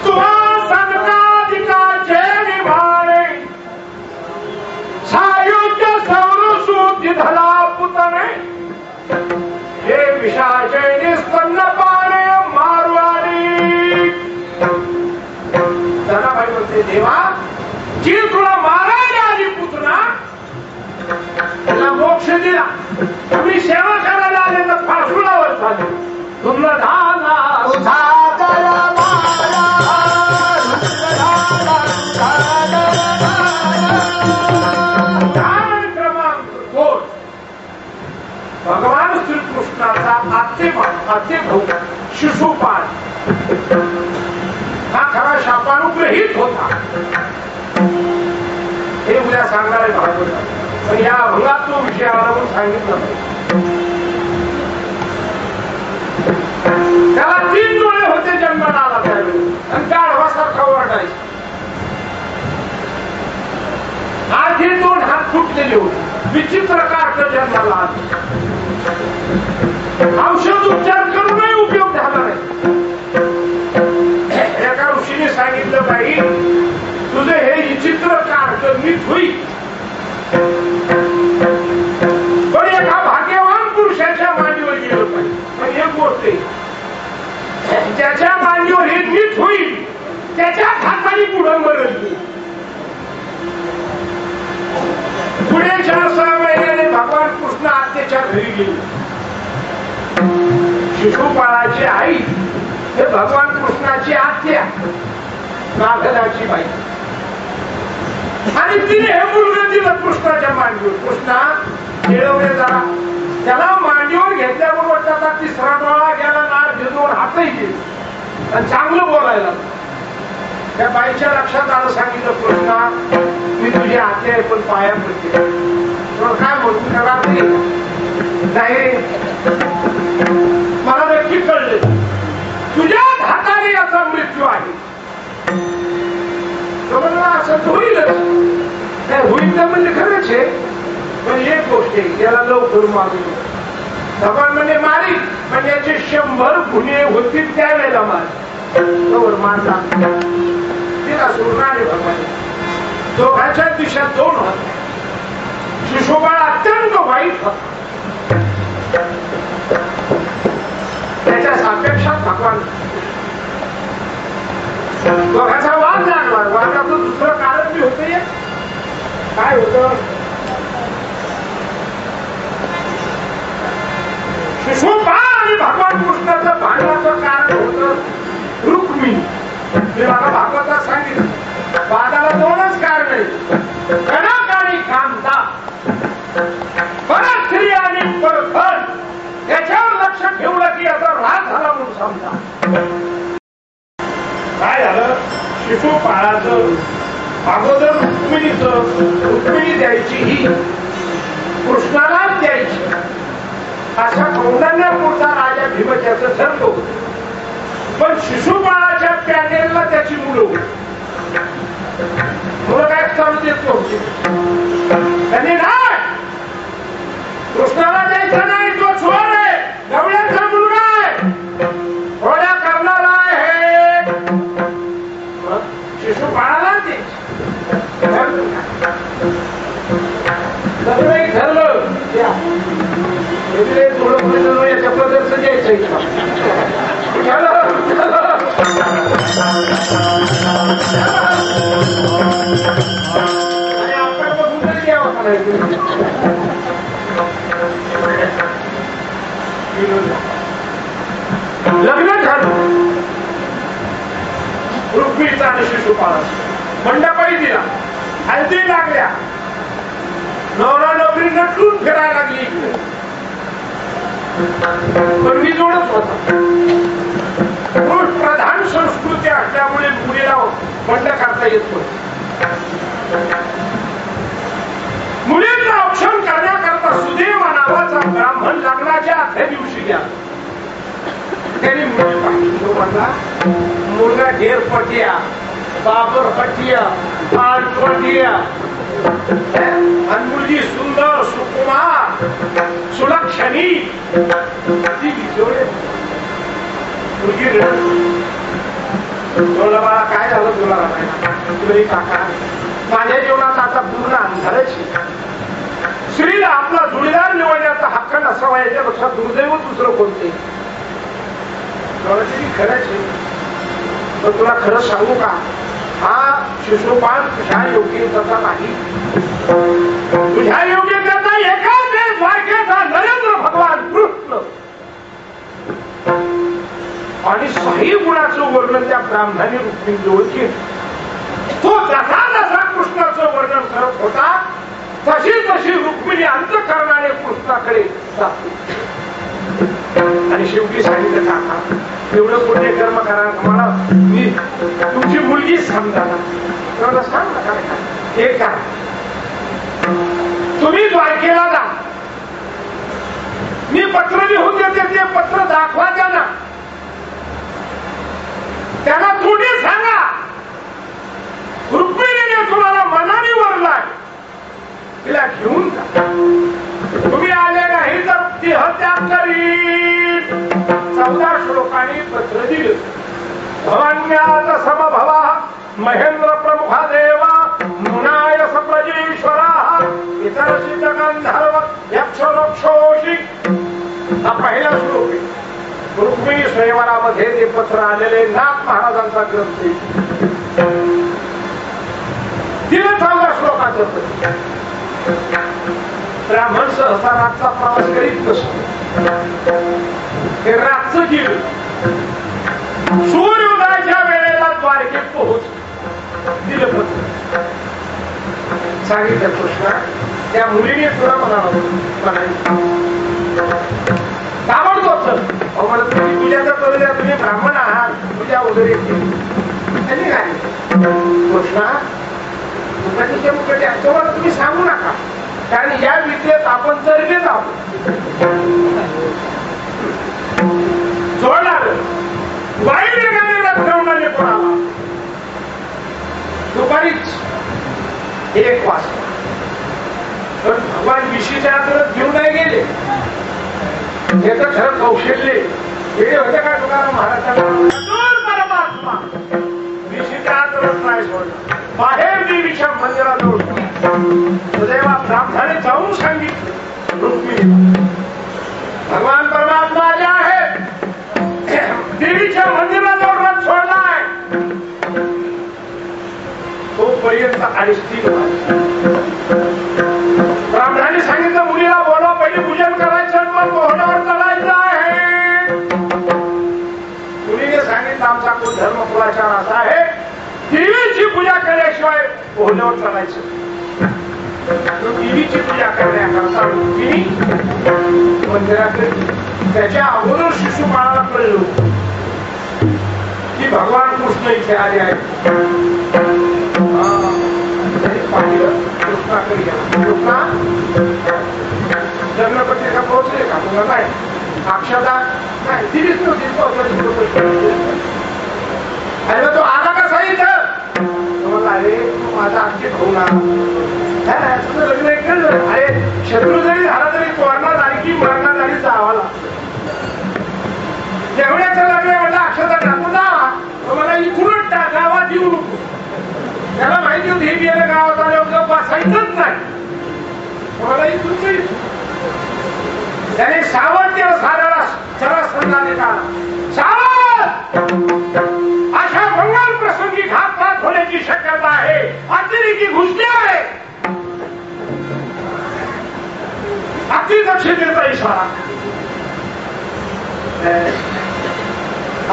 तुम्हा सनकादिकाचे निभाणे सायुज्य सौरसूद्य धला पुतणे हे विषाचे स्तन्नपाने मारवाडी. जनाबाई म्हणते देवा जी तुला मारायला आली पुतना त्याला मोक्ष दिला. तुम्ही सेवा करायला आले तर फासुलावर झाले. तुम्हाला क्रमांक 2 भगवान श्रीकृष्णाचा आत्ते भाऊ शिशुपाल हा खरा शापानुग्रहित होता. हे उद्या सांगणार आहे भागवत. पण या अभंगात तो विषय आला म्हणून सांगितलं नाही. त्याला 3 डोळे होते जन्माला आला त्यावेळी आणि त्या आडवासारखा वाटायचा. आज हे 2 हात फुटलेले होते. विचित्र कारक जन्माला आले. औषध उपचार करूनही उपयोग झाला नाही. एका ऋषीने सांगितलं बाई तुझे हे विचित्र कारक नीट होईल पण एका भाग्यवान पुरुषाच्या मांडीवर गेलं पाहिजे. पण एक गोष्ट ज्याच्या मांडीवर हे नीट होईल त्याच्या हाताने पुढं मरल. पुढे 4-6 महिन्याने भगवान कृष्ण आत्याच्या घरी गेले. शिशुपाळाची आई हे भगवान कृष्णाची आत्या नागदाची बाई आणि तिने हे मुलगा दिलं कृष्णाच्या मांडीवर. कृष्णा खेळवले जरा. त्याला मांडीवर घेतल्याबरोबर त्याचा 3रा डोळा गेला. नार भिजवून हातही गेले आणि चांगलं बोलायला. त्या बाईच्या लक्षात आलं. सांगितलं कृष्णा मी तुझी आत्या आहे पण पाया पडते. काय म्हणून करणार नाही मला नक्की कळले तुझ्याच हाताने याचा मृत्यू आहे. असं होईलच होईल तर म्हणजे खरंच आहे. पण एक गोष्ट आहे त्याला लवकर मारू. भगवान म्हणजे मारी म्हणजे याचे 100 गुन्हे होतील त्यावेळेला मार मारला. तिला सोडणार आहे भगवान. दोघांच्या दिशेत 2 होते. शिशुपाळ अत्यंत वाईट होता. त्याच्या सापेक्षात भगवान दोघांचा वाद लागला. वादाचं दुसरं कारण बी होते. काय होतं शिशुपाळ आणि भगवान कृष्णाचं भांडणाचं कारण होतं रुक्मिणी. मी मला भागवतात सांगितलं वादाला 2च कारण आहे. कनक आणि कांता. परत स्त्री आणि परफळ याच्यावर लक्ष ठेवलं की याचा राग झाला म्हणून समजा. काय झालं शिशुपाळाचं अगोदर रुक्मिणी द्यायची ही कृष्णालाच द्यायची अशा कौंडण्यापुरता राजा भीमच्याचं ठरलं होतं. पण शिशुपाळाच्या पॅनेलला त्याची मुलं होती. मुलं काय अयोध्येत पोहोचले. त्यांनी नाही, कृष्णाला द्यायचा नाही, तो चोर आहे, गवळ्याचा मुलगा आहे, घोड्या करणारा आहे. शिशुपाळाला ते ठरलं थोडं याच्या प्रदर्शन द्यायचं. आणि आपण बघून तरी द्यावं करायचं. लग्न झालं रुक्मिणीचा आणि शिशुपाळाचा. मंडपाई दिला, हळदी लागल्या, नवरा नवरी नटून फिरायला लागली इकडे. पण मी जोडच होता. पुरुष प्रधान संस्कृती असल्यामुळे मुलीला बंड करता येत होत. मुलीचं औक्षण करण्याकरता सुदैव नावाचा ब्राह्मण लग्नाच्या आठव्या दिवशी गेला. त्यांनी मुली पाहिली. म्हणला मुलगा ढेर पटिया, बाबर पटिया, आठ पटिया, आणि मुलगी सुंदर सुकुमार सुलक्षणी. मुलगी बोलला बाळा काय झालं तुला? तुला काका माझ्या जीवनात आता पूर्ण अंधारच. स्त्रीला आपला जोडीदार निवडण्याचा हक्क नसावा याच्यापेक्षा दुर्दैव दुसरं कोणते? खरंच आहे. पण तुला खरं सांगू का, हा शिशुपाळ तुझ्या योग्यतेचा नाही. तुझ्या योग्यतेचा एकाच द्वारकेचा नरेंद्र भगवान कृष्ण आणि साई गुणाचं वर्णन त्या ब्राह्मणाने रुक्मिणीजवळ केलं. तो जसा जसा कृष्णाचं वर्णन करत होता तशी तशी रुक्मिणी अंतःकरणाने कृष्णाकडे जाते. आणि शेवटी सांगितलं काका एवढं पुण्य कर्म करा, मला मी तुमची मुलगी समजा ना. सांग ना काय हे करा, तुम्ही द्वारकेला जा, मी पत्र लिहून देते, ते पत्र दाखवा त्यांना, त्यांना थोडी सांगा रुक्मिणीने तुम्हाला मनाने वरलाय, तिला घेऊन जा. तुम्ही आले नाही तर ती हत्या करीन. 14 श्लोकांनी पत्र दिलं. भवान्यात समभवा महेंद्र प्रमुखा देवा मुनाय सप्रजेश्वरा इतर सिद्ध गंधर्व यक्ष रक्षोषी. हा पहिला श्लोक आहे. रुक्मिणी स्वयंवरामध्ये ते पत्र आलेले नाथ महाराजांचा ग्रंथ तिने 14 श्लोकाचं पत्र. ब्राह्मण सहसा रातचा प्रवास करीत नसतो. हे रातचं गेलं. सूर्योदयाच्या वेळेला द्वारकेत पोहोच दिलं पत्र. सांगितलं कृष्णा त्या मुलीने तुला म्हणावं ताबडतोब मला तुम्ही पूजाचा करू द्या, तुम्ही ब्राह्मण आहात, पूजा वगैरे त्यांनी काय कृष्णा तुमच्या मुखाचे असं तुम्ही सांगू नका, कारण या विद्येत आपण चरबीत आहोत. जोडणार वाईट वेगाने रथवणारे कोणाला दुपारीच 1 वाजता. पण भगवान विशीच्या रथ घेऊन नाही गेले. याचं खरं कौशल्य हे होते का तुकाराम महाराजांना परमात्मा विशीच्या रथ नाही सोडला, बाहेर देवीच्या मंदिराजवळ सदैवा ब्राह्मणाने जाऊन सांगितलं रुक्मिणीला भगवान परमात्मा जे आहे देवीच्या मंदिराजवळ रथ सोडलाय. तोपर्यंत 2:30 वाजले. ब्राह्मणाने सांगितलं मुलीला बोलवा, पहिले पूजन करायचं, मग घोड्यावर चढायचं आहे. मुलीने सांगितलं आमचा कोण धर्म कुलाचार असा आहे देवीची पूजा केल्याशिवाय घोड्यावर चढायचं. देवीची पूजा करण्याकरता रुक्मिणी मंदिराकडे त्याच्या अगोदर शिशुपाळाला कळलं की भगवान कृष्ण इथे आले आहेत. पाहिलं कृष्णाकडे गेला. कृष्णा जन्मपत्रिका पोहोचले का? तुला काय अक्षता नाही दिलीच नव्हती. अरे तो आला कसा इथं? अरे तू माझा अगदी भाऊ ना, तुझं लग्न केलं. अरे शत्रू जरी झाला तरी तोरणा झाली की मरणा झाली जावाला. तेवढ्याचं लग्न म्हटलं अक्षता टाकू जा, मला इथूनच गावात येऊ नको. त्याला माहिती होती हे गेलं गावात आलं बसायचंच नाही, मला इथून त्याने सावध केलं. साधारा सरळ संघाने काढा सावध, अशा मंगल प्रसंगी घातपात होण्याची शक्यता आहे, अतिरेकी घुसले आहे. अति दक्षतेचा इशारा.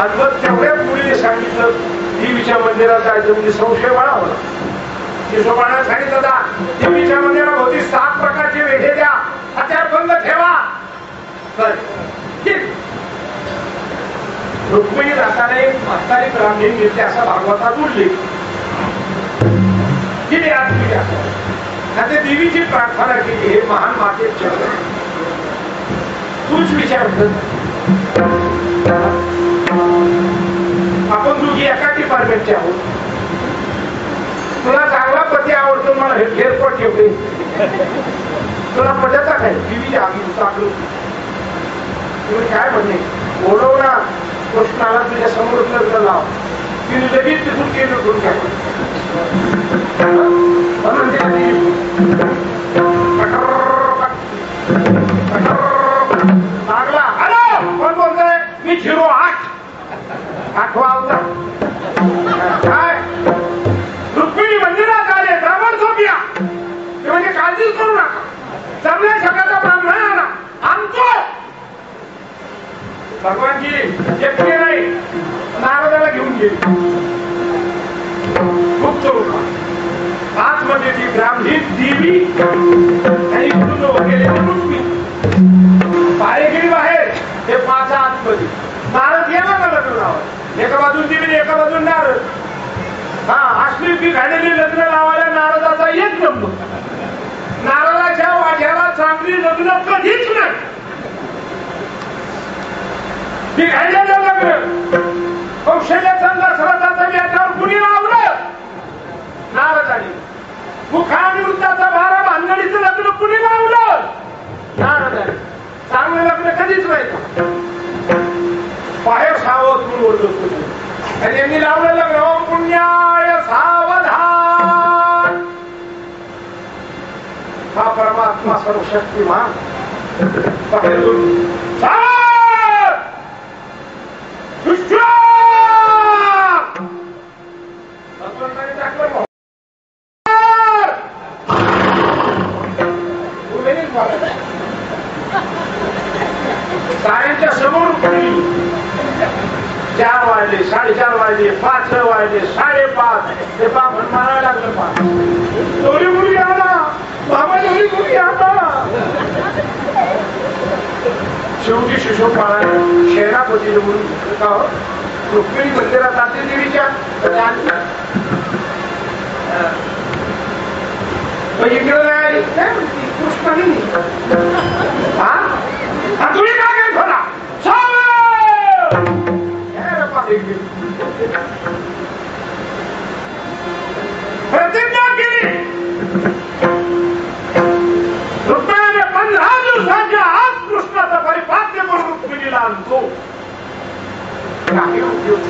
आज मग तेवढ्या मुलीने सांगितलं देवीच्या मंदिरात जायचं म्हणजे संशय वाढावला. शिशोबाने सांगितलं जा देवीच्या मंदिराभोवती 7 प्रकारचे वेढे द्या, हत्यार बंद ठेवा. रुक्मिणी जाताना एक म्हातारी ब्राह्मणी घेतली असा भागवतात उल्लेख. तिने आज केली असं देवीची प्रार्थना केली, हे महान माते तूच विचार कर. आपण दोघी एका डिपार्टमेंटचे आहोत. तुला चांगला पती आवडतो, मला हेअरपोर्ट ठेवले. तुला पटता काय देवीच्या आम्ही टाकलो. तुम्ही काय म्हणणे बोलव ना कृष्णाला तुझ्या समोर लग्न लाव. तिने लगेच तिथून केलं करून घ्या. लागला हॅलो कोण बोलतोय? मी 08 आठवा होता. काय रुक्मिणी मंदिरात आले, ब्राह्मण झोपया. ते म्हणजे काळजीच करू नका, चांगल्या सकाळचा ब्राह्मण आला आणतो. भगवानजी एकटे नाही, नारदाला घेऊन गेली. गुप्त रूपात आतमध्ये ती ब्राह्मणी देवी आणि वगैरे रुक्मिणी बाहेर गेली. बाहेर हे 5 आतमध्ये नारद गेला का लग्न लावायला. एका बाजून देवी एका बाजून नारद. अश्लील घालेली लग्न लावायला नारदाचा एक नंबर. नारदाच्या वाट्याला चांगली लग्न कधीच नाही. ती घालेलं लग्न कौशल्याचा दशरथाचा याच्यावर कुणी लावलं? नारदाने. मुखानिवृत्ताचा 12 भानगडीचं लग्न कुणी लावलं? नारदाने. चांगलं लग्न कधीच नाही. बाहेर सावध म्हणून ओरडत आणि यांनी लावलं लग्न पुण्याय सावधान. हा परमात्मा सर्वशक्तिमान बाहेरून साऱ्यांच्या समोर 4 वाजले, 4:30 वाजले, 5 वाजले, 5:30 ते बापण मारायला लागलं. 5 दोरी मुली आला बाबा, दोरी मुली आला. शेवटी शिशोपाळाने शेरापतीने म्हणून रुक्मिणी मंदिरात जाते देवीच्या कृष्णाने तुम्ही काय काय खोला प्रतिज्ञा केली. रुक्मिणीने 15 दिवसांच्या आत कृष्णाचा परिपाद्य करून रुक्मिणीला आणतो. काही उपयोग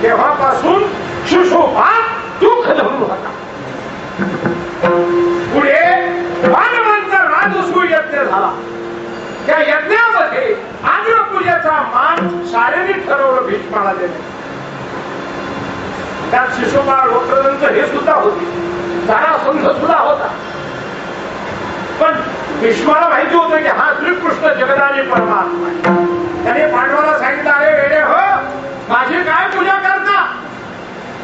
तेव्हापासून शिशोपा दुःख धरून होता. पुढे मानवांचा राजसूय यज्ञ झाला. त्या यज्ञामध्ये आग्रपूजेचा मान साऱ्यांनी ठरवलं भीष्माला देणे. त्यात शिशुपाळ वक्रदंत हे सुद्धा होते, जरासंध सुद्धा होता. पण भीष्माला माहिती होतं की हा श्रीकृष्ण जगदानी परमात्मा. त्याने पांडवाला सांगितलं अरे वेडे हो, माझी काय पूजा करता?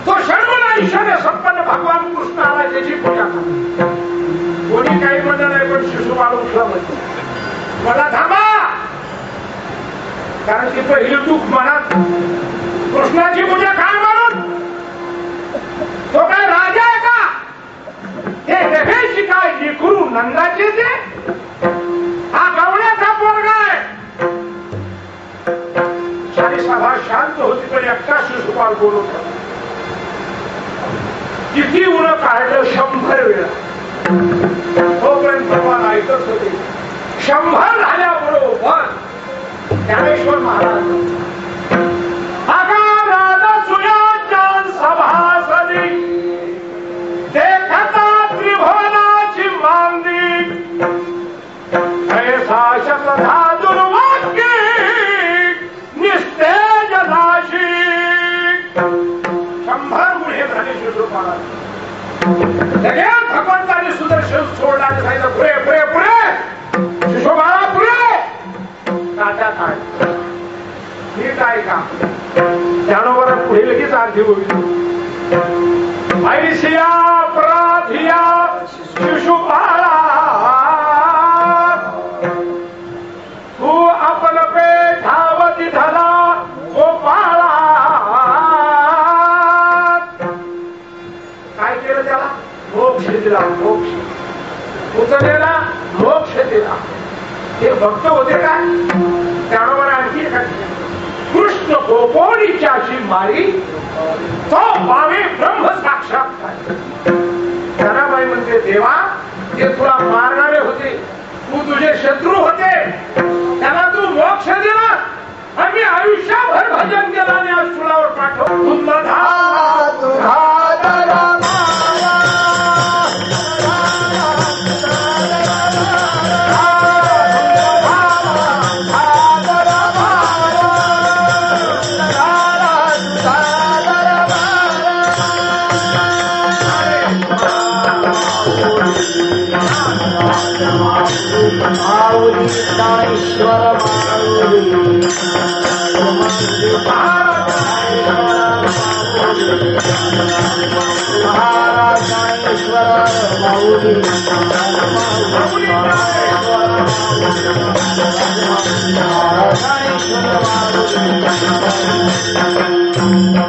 तो षड्गुण ईशाने संपन्न भगवान कृष्ण आला त्याची पूजा करा. कोणी काही म्हणलं नाही, पण शिशुपाळ उठला म्हणजे मला थांबा. कारण की पहिलं दुःख मनात कृष्णाची पूजा काय म्हणून? तो काय राजा आहे का? हे शिकाय लेकरू नंदाचे ते हा गवण्याचा पोरगा आहे. सारी सभा शांत होती पण एकटा शिशुपाल बोलत होता. किती उन्ह काढलं 100 वेळा तोपर्यंत भगवान ऐकत होते. 100 झाल्याबरोबर ज्ञानेश्वर महाराज सभासदी देखता त्रिभुवनाची मांदी ऐसा शतधा दुर्वाक्य निस्तेज नाशी 100 गुन्हे झाले शिवरूप महाराज. लगेच भगवंतांनी सुदर्शन सोडला आणि सांगितलं पुढे पुढे पुढे शिशोबाळा पुढे तात्यात आहे ठीक आहे का ज्ञानोबा पुढे लगेच आरती होईल. ऐशिया प्राधिया शिशुपाळा तू आपण पे धावती झाला गोपाळा. काय केलं त्याला मोक्ष दिला. मोक्ष उचललेला मोक्ष दिला. हे भक्त होते काय ज्ञानोबा आणखी कृष्ण गोपोरीच्याशी मारी तो पावे ब्रह्म साक्षात्कार. जनाबाई म्हणते देवा ते तुला मारणारे होते तू तुझे शत्रू होते त्याला तू मोक्ष दिला आम्ही आयुष्यभर भजन केलं आणि आज तुलावर पाठव. Thank you.